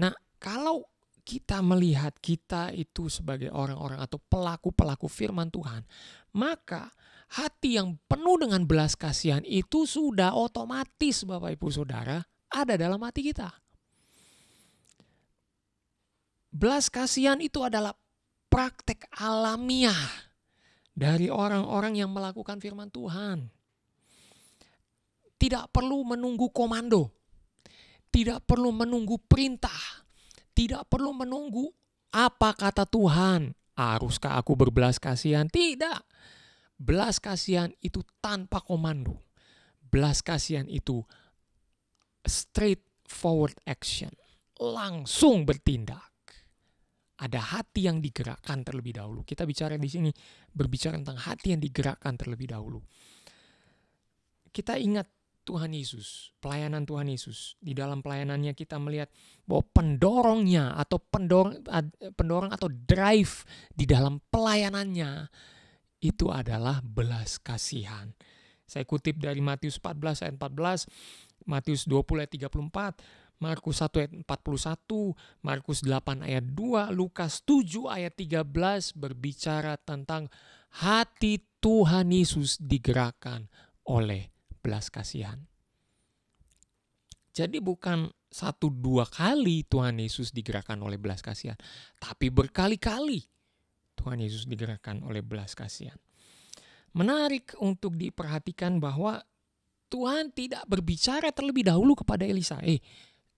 Nah, kalau kita melihat kita itu sebagai orang-orang atau pelaku-pelaku firman Tuhan, maka hati yang penuh dengan belas kasihan itu sudah otomatis, Bapak Ibu Saudara, ada dalam hati kita. Belas kasihan itu adalah praktek alamiah dari orang-orang yang melakukan firman Tuhan. Tidak perlu menunggu komando. Tidak perlu menunggu perintah. Tidak perlu menunggu apa kata Tuhan. Haruskah aku berbelas kasihan? Tidak. Belas kasihan itu tanpa komando. Belas kasihan itu straightforward action. Langsung bertindak. Ada hati yang digerakkan terlebih dahulu. Kita bicara di sini, berbicara tentang hati yang digerakkan terlebih dahulu. Kita ingat Tuhan Yesus, pelayanan Tuhan Yesus. Di dalam pelayanannya kita melihat bahwa pendorongnya atau pendorong atau drive di dalam pelayanannya itu adalah belas kasihan. Saya kutip dari Matius 14 ayat 14, Matius 20 ayat 34, Markus 1 ayat 41, Markus 8 ayat 2, Lukas 7 ayat 13 berbicara tentang hati Tuhan Yesus digerakkan oleh belas kasihan. Jadi bukan 1-2 kali Tuhan Yesus digerakkan oleh belas kasihan, tapi berkali-kali Tuhan Yesus digerakkan oleh belas kasihan. Menarik untuk diperhatikan bahwa Tuhan tidak berbicara terlebih dahulu kepada Elisa.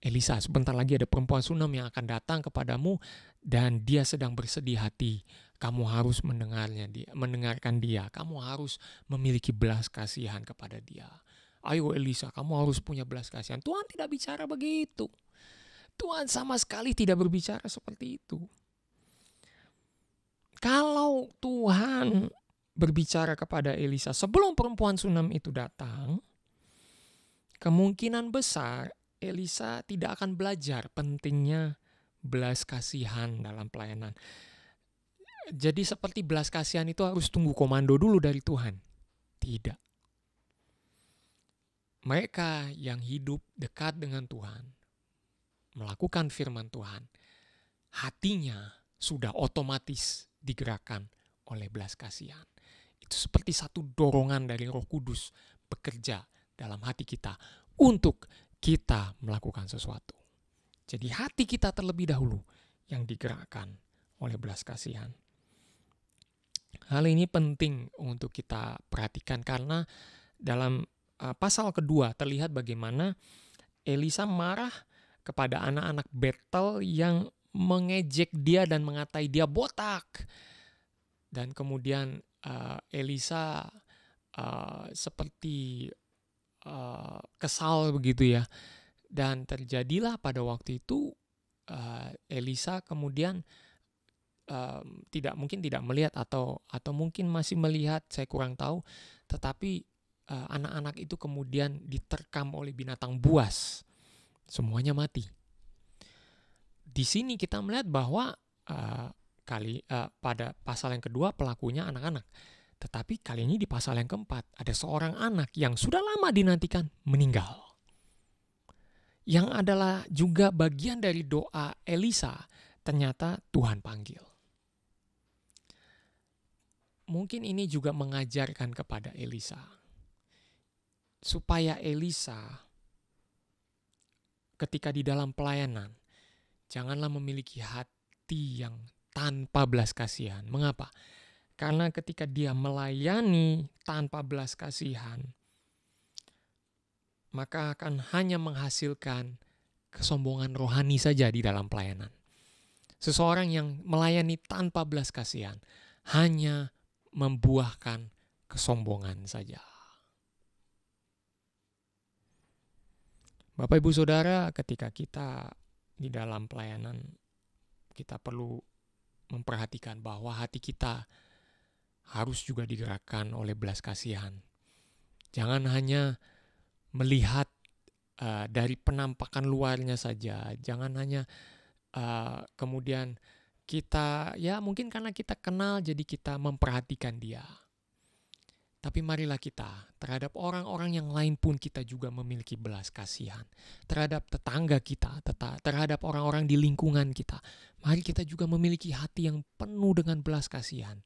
Elisa, sebentar lagi ada perempuan Sunam yang akan datang kepadamu dan dia sedang bersedih hati. Kamu harus mendengarkan dia. Kamu harus memiliki belas kasihan kepada dia. Ayo Elisa, kamu harus punya belas kasihan. Tuhan tidak bicara begitu. Tuhan sama sekali tidak berbicara seperti itu. Kalau Tuhan berbicara kepada Elisa sebelum perempuan Sunam itu datang, kemungkinan besar Elisa tidak akan belajar pentingnya belas kasihan dalam pelayanan. Jadi seperti belas kasihan itu harus tunggu komando dulu dari Tuhan. Tidak. Mereka yang hidup dekat dengan Tuhan, melakukan firman Tuhan, hatinya sudah otomatis digerakkan oleh belas kasihan. Itu seperti satu dorongan dari Roh Kudus bekerja dalam hati kita untuk kita melakukan sesuatu. Jadi hati kita terlebih dahulu yang digerakkan oleh belas kasihan. Hal ini penting untuk kita perhatikan karena dalam pasal kedua terlihat bagaimana Elisa marah kepada anak-anak Betel yang mengejek dia dan mengatai dia botak. Dan kemudian Elisa seperti kesal begitu ya. Dan terjadilah pada waktu itu Elisa kemudian mungkin tidak melihat atau mungkin masih melihat, saya kurang tahu, tetapi anak-anak itu kemudian diterkam oleh binatang buas, semuanya mati. Di sini kita melihat bahwa pada pasal yang kedua pelakunya anak-anak, Tetapi kali ini di pasal yang keempat, ada seorang anak yang sudah lama dinantikan meninggal. Yang adalah juga bagian dari doa Elisa, ternyata Tuhan panggil. Mungkin ini juga mengajarkan kepada Elisa, supaya Elisa ketika di dalam pelayanan, janganlah memiliki hati yang tanpa belas kasihan. Mengapa? Karena ketika dia melayani tanpa belas kasihan, maka akan hanya menghasilkan kesombongan rohani saja di dalam pelayanan. Seseorang yang melayani tanpa belas kasihan hanya membuahkan kesombongan saja. Bapak Ibu Saudara, ketika kita di dalam pelayanan, kita perlu memperhatikan bahwa hati kita harus juga digerakkan oleh belas kasihan. Jangan hanya melihat dari penampakan luarnya saja. Jangan hanya kemudian kita, ya mungkin karena kita kenal jadi kita memperhatikan dia. Tapi marilah kita terhadap orang-orang yang lain pun kita juga memiliki belas kasihan. Terhadap tetangga kita, terhadap orang-orang di lingkungan kita. Mari kita juga memiliki hati yang penuh dengan belas kasihan.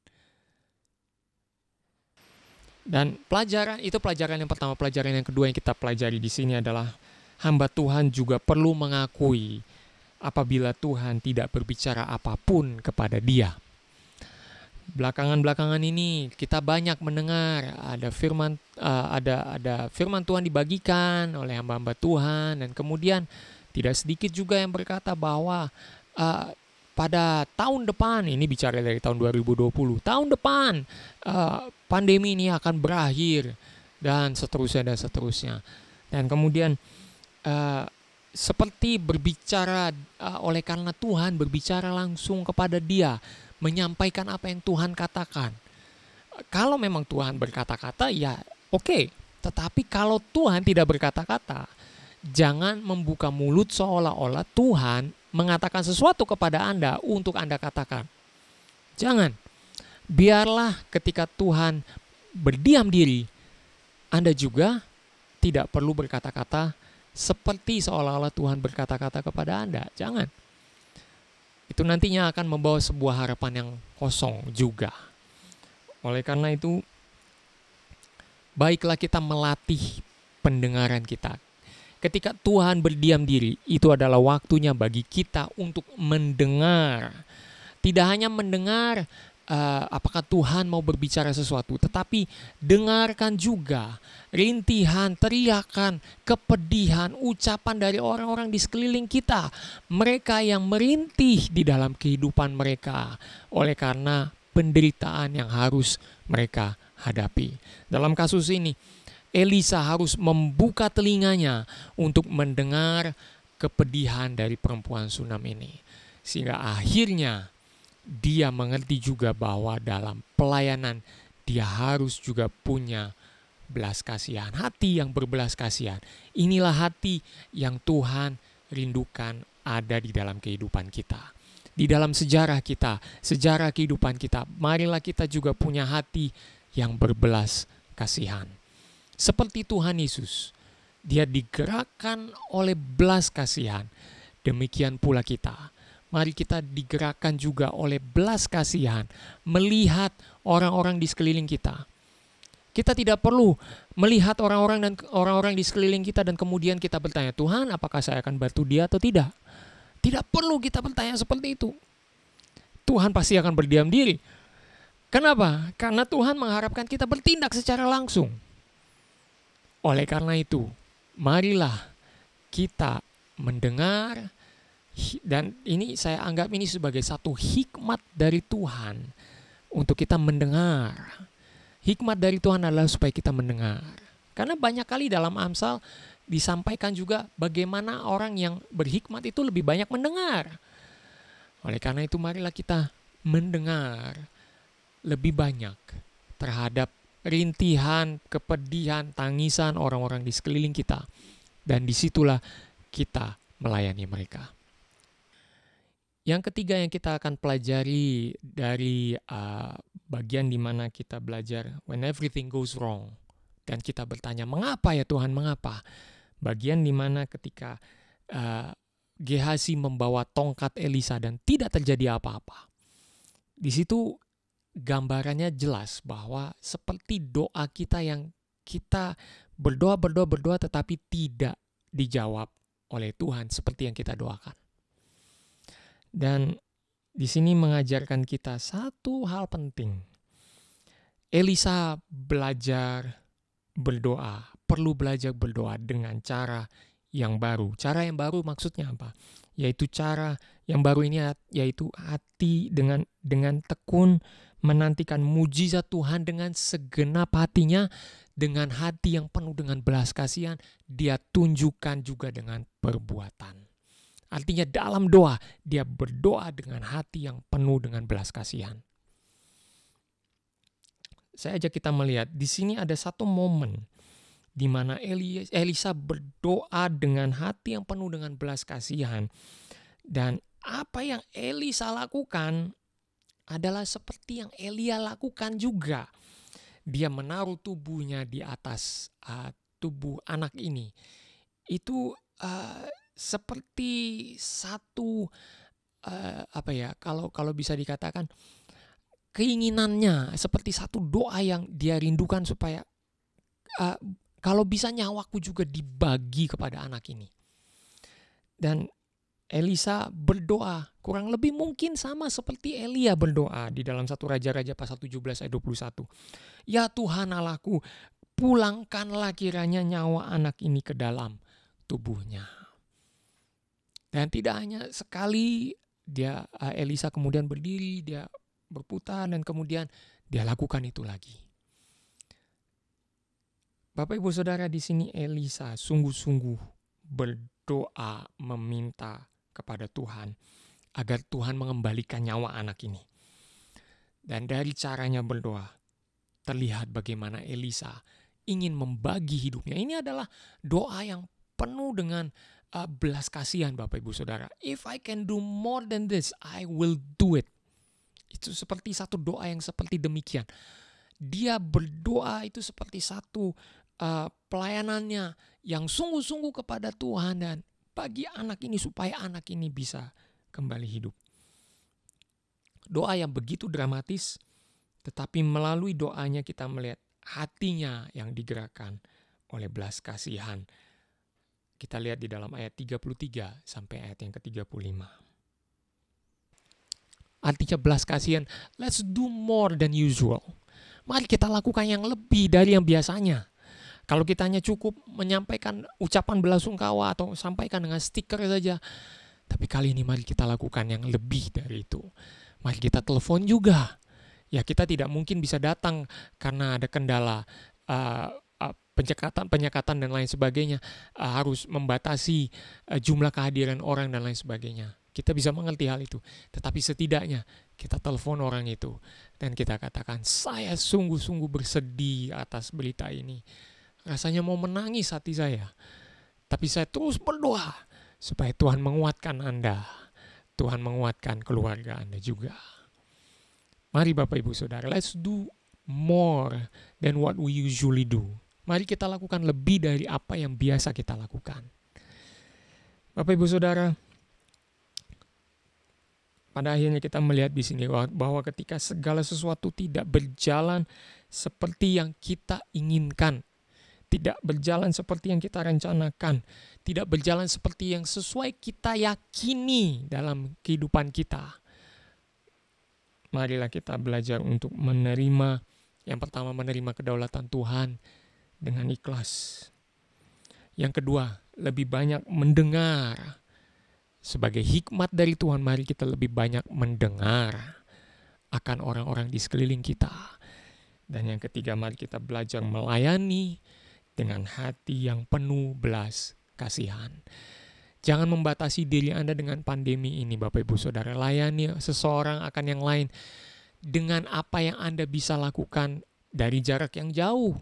Dan pelajaran yang pertama, pelajaran yang kedua yang kita pelajari di sini adalah hamba Tuhan juga perlu mengakui apabila Tuhan tidak berbicara apapun kepada dia. Belakangan ini kita banyak mendengar ada firman Tuhan dibagikan oleh hamba-hamba Tuhan, dan kemudian tidak sedikit juga yang berkata bahwa pada tahun depan, ini bicara dari tahun 2020, tahun depan pandemi ini akan berakhir dan seterusnya. Dan kemudian seperti berbicara oleh karena Tuhan berbicara langsung kepada dia, menyampaikan apa yang Tuhan katakan. Kalau memang Tuhan berkata-kata, ya oke. Tetapi kalau Tuhan tidak berkata-kata, jangan membuka mulut seolah-olah Tuhan mengatakan sesuatu kepada Anda untuk Anda katakan. Jangan. Biarlah ketika Tuhan berdiam diri, Anda juga tidak perlu berkata-kata seperti seolah-olah Tuhan berkata-kata kepada Anda. Jangan. Itu nantinya akan membawa sebuah harapan yang kosong juga. Oleh karena itu, baiklah kita melatih pendengaran kita. Ketika Tuhan berdiam diri, itu adalah waktunya bagi kita untuk mendengar. Tidak hanya mendengar apakah Tuhan mau berbicara sesuatu, tetapi dengarkan juga rintihan, teriakan, kepedihan, ucapan dari orang-orang di sekeliling kita. Mereka yang merintih di dalam kehidupan mereka oleh karena penderitaan yang harus mereka hadapi. Dalam kasus ini, Elisa harus membuka telinganya untuk mendengar kepedihan dari perempuan Sunam ini. Sehingga akhirnya dia mengerti juga bahwa dalam pelayanan dia harus juga punya belas kasihan. Hati yang berbelas kasihan. Inilah hati yang Tuhan rindukan ada di dalam kehidupan kita. Di dalam sejarah kita, sejarah kehidupan kita, marilah kita juga punya hati yang berbelas kasihan. Seperti Tuhan Yesus, dia digerakkan oleh belas kasihan. Demikian pula kita. Mari kita digerakkan juga oleh belas kasihan, melihat orang-orang di sekeliling kita. Kita tidak perlu melihat orang-orang di sekeliling kita dan kemudian kita bertanya, Tuhan, apakah saya akan bantu dia atau tidak? Tidak perlu kita bertanya seperti itu. Tuhan pasti akan berdiam diri. Kenapa? Karena Tuhan mengharapkan kita bertindak secara langsung. Oleh karena itu, marilah kita mendengar, dan ini saya anggap ini sebagai satu hikmat dari Tuhan untuk kita mendengar. Hikmat dari Tuhan adalah supaya kita mendengar. Karena banyak kali dalam Amsal disampaikan juga bagaimana orang yang berhikmat itu lebih banyak mendengar. Oleh karena itu marilah kita mendengar lebih banyak terhadap rintihan, kepedihan, tangisan orang-orang di sekeliling kita. Dan disitulah kita melayani mereka. Yang ketiga yang kita akan pelajari dari bagian di mana kita belajar when everything goes wrong. Dan kita bertanya, mengapa ya Tuhan, mengapa? Bagian di mana ketika Gehazi membawa tongkat Elisa dan tidak terjadi apa-apa. Di situ gambarannya jelas bahwa seperti doa kita yang kita berdoa tetapi tidak dijawab oleh Tuhan seperti yang kita doakan. Dan di sini mengajarkan kita satu hal penting. Elisa belajar berdoa, perlu belajar berdoa dengan cara yang baru. Cara yang baru maksudnya apa? Yaitu cara yang baru ini yaitu hati dengan tekun menantikan mujizat Tuhan dengan segenap hatinya, dengan hati yang penuh dengan belas kasihan, dia tunjukkan juga dengan perbuatan. Artinya dalam doa, dia berdoa dengan hati yang penuh dengan belas kasihan. Saya ajak kita melihat, di sini ada satu momen di mana Elisa berdoa dengan hati yang penuh dengan belas kasihan. Dan apa yang Elisa lakukan adalah seperti yang Elia lakukan juga. Dia menaruh tubuhnya di atas tubuh anak ini. Itu seperti satu kalau bisa dikatakan keinginannya, seperti satu doa yang dia rindukan supaya kalau bisa nyawaku juga dibagi kepada anak ini. Dan Elisa berdoa kurang lebih mungkin sama seperti Elia berdoa di dalam 1 Raja-Raja pasal 17 ayat 21. Ya Tuhan Allahku, pulangkanlah kiranya nyawa anak ini ke dalam tubuhnya. Dan tidak hanya sekali Elisa kemudian berdiri, dia berputar dan kemudian dia lakukan itu lagi. Bapak Ibu Saudara, di sini Elisa sungguh-sungguh berdoa meminta kepada Tuhan agar Tuhan mengembalikan nyawa anak ini. Dan dari caranya berdoa terlihat bagaimana Elisa ingin membagi hidupnya. Ini adalah doa yang penuh dengan belas kasihan, Bapak Ibu Saudara. If I can do more than this, I will do it. Itu seperti satu doa yang seperti demikian. Dia berdoa itu seperti satu pelayanannya yang sungguh-sungguh kepada Tuhan dan bagi anak ini supaya anak ini bisa kembali hidup. Doa yang begitu dramatis, tetapi melalui doanya kita melihat hatinya yang digerakkan oleh belas kasihan. Kita lihat di dalam ayat 33 sampai ayat yang ke-35. Artinya belas kasihan, let's do more than usual. Mari kita lakukan yang lebih dari yang biasanya. Kalau kita hanya cukup menyampaikan ucapan belasungkawa atau sampaikan dengan stiker saja. Tapi kali ini mari kita lakukan yang lebih dari itu. Mari kita telepon juga. Ya kita tidak mungkin bisa datang karena ada kendala penyekatan dan lain sebagainya. Harus membatasi jumlah kehadiran orang dan lain sebagainya. Kita bisa mengerti hal itu. Tetapi setidaknya kita telepon orang itu. Dan kita katakan, saya sungguh-sungguh bersedih atas berita ini. Rasanya mau menangis hati saya. Tapi saya terus berdoa supaya Tuhan menguatkan Anda. Tuhan menguatkan keluarga Anda juga. Mari Bapak Ibu Saudara, let's do more than what we usually do. Mari kita lakukan lebih dari apa yang biasa kita lakukan. Bapak Ibu Saudara, pada akhirnya kita melihat di sini bahwa ketika segala sesuatu tidak berjalan seperti yang kita inginkan, tidak berjalan seperti yang kita rencanakan, tidak berjalan seperti yang sesuai kita yakini dalam kehidupan kita. Marilah kita belajar untuk menerima, yang pertama menerima kedaulatan Tuhan dengan ikhlas. Yang kedua, lebih banyak mendengar. Sebagai hikmat dari Tuhan, mari kita lebih banyak mendengar akan orang-orang di sekeliling kita. Dan yang ketiga, mari kita belajar melayani dengan hati yang penuh belas kasihan. Jangan membatasi diri Anda dengan pandemi ini, Bapak Ibu Saudara. Layani seseorang akan yang lain dengan apa yang Anda bisa lakukan dari jarak yang jauh.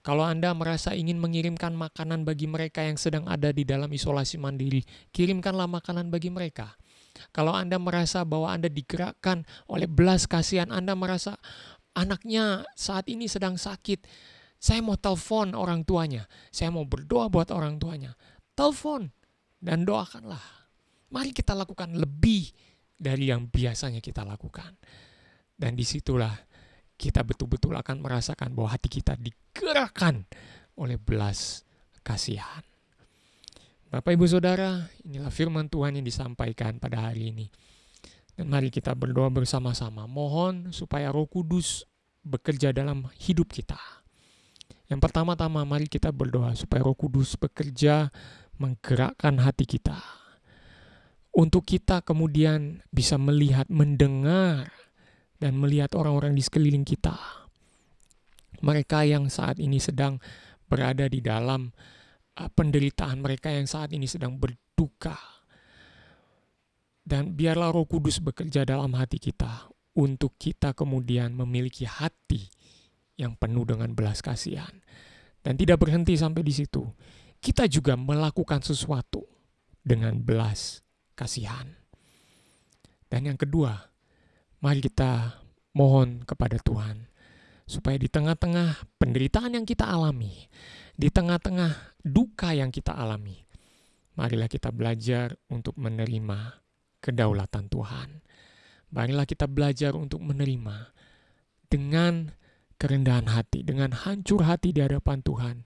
Kalau Anda merasa ingin mengirimkan makanan bagi mereka yang sedang ada di dalam isolasi mandiri, kirimkanlah makanan bagi mereka. Kalau Anda merasa bahwa Anda digerakkan oleh belas kasihan, Anda merasa anaknya saat ini sedang sakit, saya mau telepon orang tuanya, saya mau berdoa buat orang tuanya. Telepon dan doakanlah. Mari kita lakukan lebih dari yang biasanya kita lakukan. Dan disitulah kita betul-betul akan merasakan bahwa hati kita digerakkan oleh belas kasihan. Bapak, Ibu, Saudara, inilah firman Tuhan yang disampaikan pada hari ini. Dan mari kita berdoa bersama-sama. Mohon supaya Roh Kudus bekerja dalam hidup kita. Yang pertama-tama mari kita berdoa supaya Roh Kudus bekerja menggerakkan hati kita. Untuk kita kemudian bisa melihat, mendengar, dan melihat orang-orang di sekeliling kita. Mereka yang saat ini sedang berada di dalam penderitaan, mereka yang saat ini sedang berduka. Dan biarlah Roh Kudus bekerja dalam hati kita untuk kita kemudian memiliki hati yang penuh dengan belas kasihan. Dan tidak berhenti sampai di situ. Kita juga melakukan sesuatu dengan belas kasihan. Dan yang kedua, mari kita mohon kepada Tuhan supaya di tengah-tengah penderitaan yang kita alami, di tengah-tengah duka yang kita alami, marilah kita belajar untuk menerima kedaulatan Tuhan. Marilah kita belajar untuk menerima dengan kerendahan hati, dengan hancur hati di hadapan Tuhan.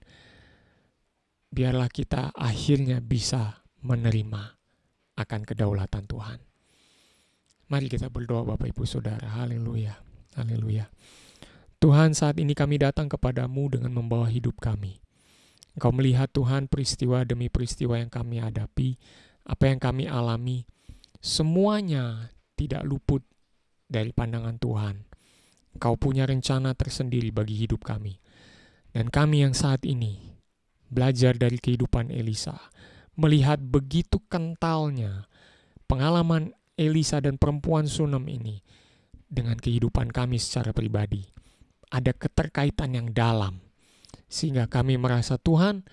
Biarlah kita akhirnya bisa menerima akan kedaulatan Tuhan. Mari kita berdoa Bapak Ibu Saudara. Haleluya. Haleluya. Tuhan, saat ini kami datang kepadamu dengan membawa hidup kami. Engkau melihat Tuhan peristiwa demi peristiwa yang kami hadapi, apa yang kami alami, semuanya tidak luput dari pandangan Tuhan. Engkau punya rencana tersendiri bagi hidup kami. Dan kami yang saat ini belajar dari kehidupan Elisa, melihat begitu kentalnya pengalaman Elisa dan perempuan Sunam ini dengan kehidupan kami secara pribadi. Ada keterkaitan yang dalam. Sehingga kami merasa Tuhan,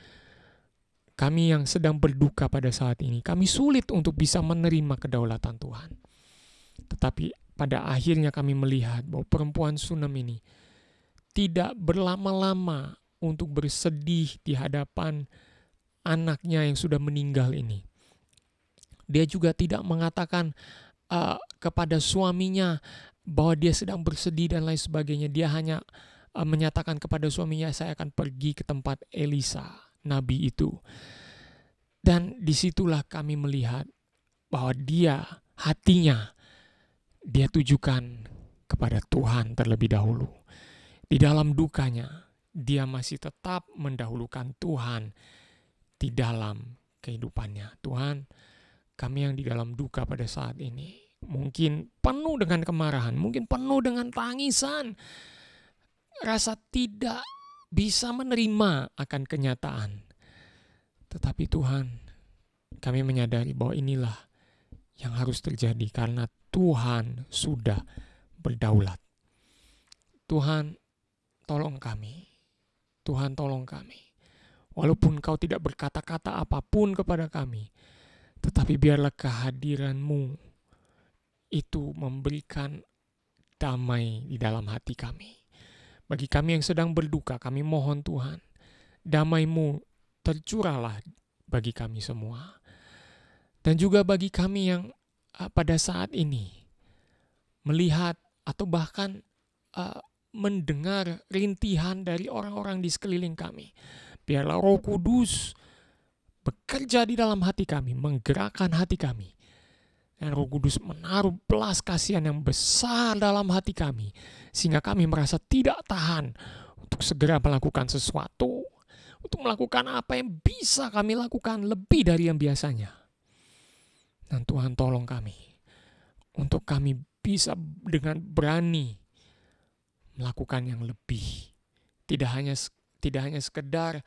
kami yang sedang berduka pada saat ini, kami sulit untuk bisa menerima kedaulatan Tuhan. Tetapi pada akhirnya kami melihat bahwa perempuan Sunam ini tidak berlama-lama untuk bersedih di hadapan anaknya yang sudah meninggal ini. Dia juga tidak mengatakan kepada suaminya bahwa dia sedang bersedih dan lain sebagainya. Dia hanya menyatakan kepada suaminya, saya akan pergi ke tempat Elisa, nabi itu. Dan disitulah kami melihat bahwa dia, hatinya, dia tujukan kepada Tuhan terlebih dahulu. Di dalam dukanya, dia masih tetap mendahulukan Tuhan di dalam kehidupannya. Tuhan, kami yang di dalam duka pada saat ini, mungkin penuh dengan kemarahan, mungkin penuh dengan tangisan, rasa tidak bisa menerima akan kenyataan. Tetapi Tuhan, kami menyadari bahwa inilah yang harus terjadi karena Tuhan sudah berdaulat. Tuhan, tolong kami. Tuhan, tolong kami. Walaupun Kau tidak berkata-kata apapun kepada kami, tetapi biarlah kehadiran-Mu itu memberikan damai di dalam hati kami. Bagi kami yang sedang berduka, kami mohon Tuhan, damai-Mu tercurahlah bagi kami semua. Dan juga bagi kami yang pada saat ini melihat atau bahkan mendengar rintihan dari orang-orang di sekeliling kami. Biarlah Roh Kudus bekerja di dalam hati kami, menggerakkan hati kami. Dan Roh Kudus menaruh belas kasihan yang besar dalam hati kami, sehingga kami merasa tidak tahan untuk segera melakukan sesuatu, untuk melakukan apa yang bisa kami lakukan lebih dari yang biasanya. Dan Tuhan, tolong kami, untuk kami bisa dengan berani melakukan yang lebih. Tidak hanya sekedar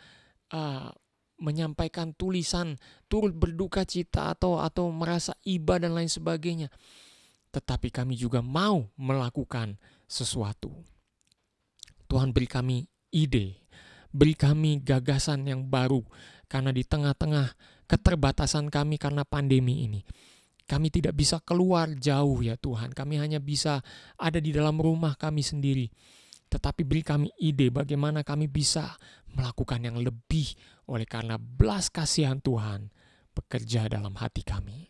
menyampaikan tulisan turut berduka cita atau merasa iba dan lain sebagainya. Tetapi kami juga mau melakukan sesuatu. Tuhan, beri kami ide, beri kami gagasan yang baru, karena di tengah-tengah keterbatasan kami karena pandemi ini, Kami tidak bisa keluar jauh ya Tuhan. Kami hanya bisa ada di dalam rumah kami sendiri. Tetapi beri kami ide bagaimana kami bisa melakukan yang lebih oleh karena belas kasihan Tuhan bekerja dalam hati kami.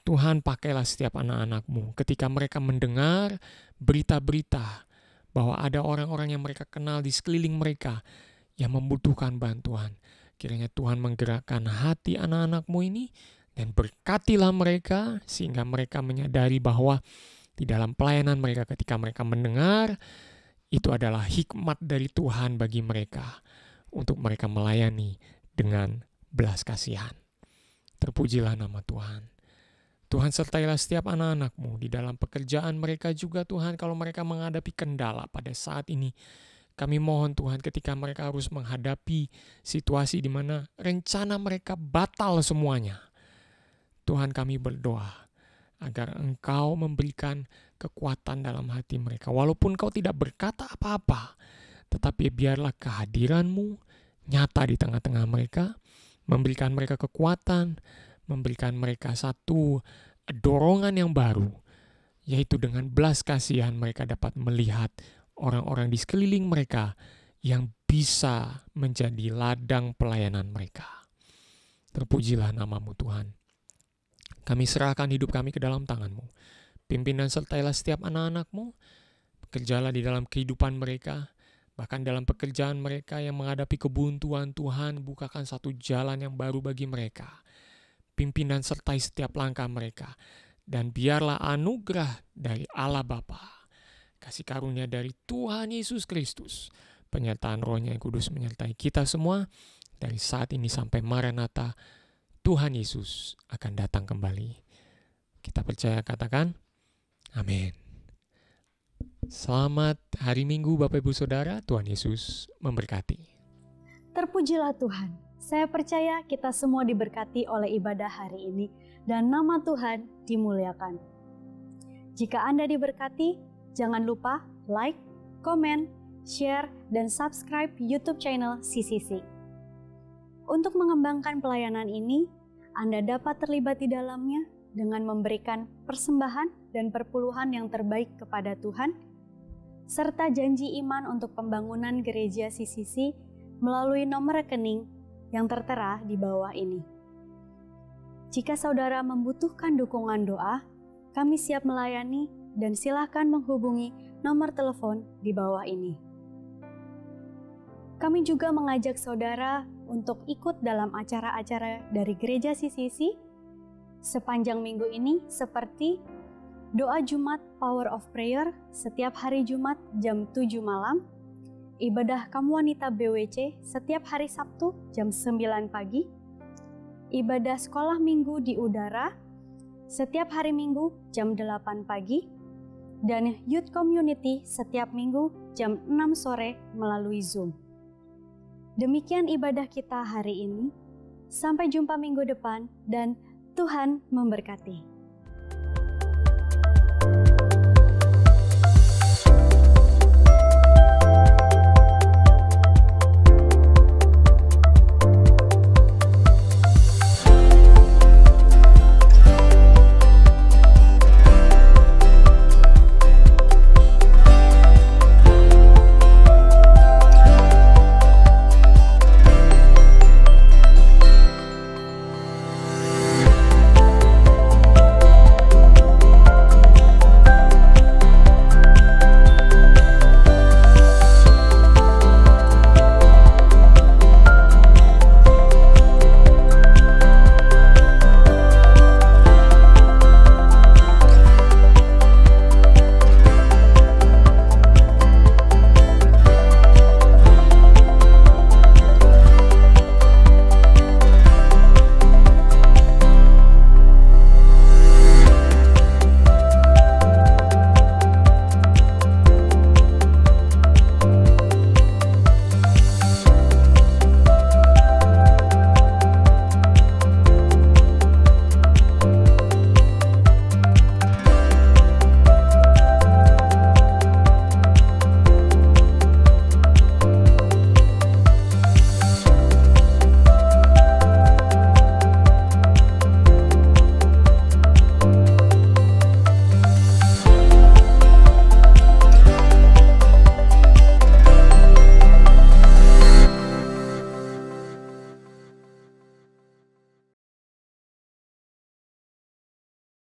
Tuhan, pakailah setiap anak-anak-Mu ketika mereka mendengar berita-berita bahwa ada orang-orang yang mereka kenal di sekeliling mereka yang membutuhkan bantuan. Kiranya Tuhan menggerakkan hati anak-anak-Mu ini dan berkatilah mereka sehingga mereka menyadari bahwa di dalam pelayanan mereka ketika mereka mendengar, itu adalah hikmat dari Tuhan bagi mereka untuk mereka melayani dengan belas kasihan. Terpujilah nama Tuhan. Tuhan sertailah setiap anak-anak-Mu di dalam pekerjaan mereka juga Tuhan, kalau mereka menghadapi kendala pada saat ini. Kami mohon Tuhan ketika mereka harus menghadapi situasi di mana rencana mereka batal semuanya. Tuhan, kami berdoa agar Engkau memberikan kekuatan dalam hati mereka. Walaupun Engkau tidak berkata apa-apa, tetapi biarlah kehadiran-Mu nyata di tengah-tengah mereka, memberikan mereka kekuatan, memberikan mereka satu dorongan yang baru, yaitu dengan belas kasihan mereka dapat melihat orang-orang di sekeliling mereka yang bisa menjadi ladang pelayanan mereka. Terpujilah nama-Mu Tuhan. Kami serahkan hidup kami ke dalam tangan-Mu. Pimpin dan sertailah setiap anak-anak-Mu. Bekerjalah di dalam kehidupan mereka. Bahkan dalam pekerjaan mereka yang menghadapi kebuntuan, Tuhan, bukakan satu jalan yang baru bagi mereka. Pimpin dan sertai setiap langkah mereka. Dan biarlah anugerah dari Allah Bapa, kasih karunia dari Tuhan Yesus Kristus, penyertaan Roh-Nya yang kudus menyertai kita semua dari saat ini sampai Maranatha. Tuhan Yesus akan datang kembali. Kita percaya, katakan amin. Selamat hari Minggu Bapak Ibu Saudara, Tuhan Yesus memberkati. Terpujilah Tuhan. Saya percaya kita semua diberkati oleh ibadah hari ini dan nama Tuhan dimuliakan. Jika Anda diberkati, jangan lupa like, komen, share, dan subscribe YouTube channel CCC. Untuk mengembangkan pelayanan ini, Anda dapat terlibat di dalamnya dengan memberikan persembahan dan perpuluhan yang terbaik kepada Tuhan, serta janji iman untuk pembangunan gereja CCC melalui nomor rekening yang tertera di bawah ini. Jika saudara membutuhkan dukungan doa, kami siap melayani dan silakan menghubungi nomor telepon di bawah ini. Kami juga mengajak saudara untuk ikut dalam acara-acara dari Gereja CCC sepanjang minggu ini, seperti doa Jumat Power of Prayer setiap hari Jumat jam 7 malam, ibadah Kamu Wanita BWC setiap hari Sabtu jam 9 pagi, ibadah sekolah minggu di udara setiap hari Minggu jam 8 pagi, dan Youth Community setiap minggu jam 6 sore melalui Zoom. Demikian ibadah kita hari ini. Sampai jumpa minggu depan dan Tuhan memberkati.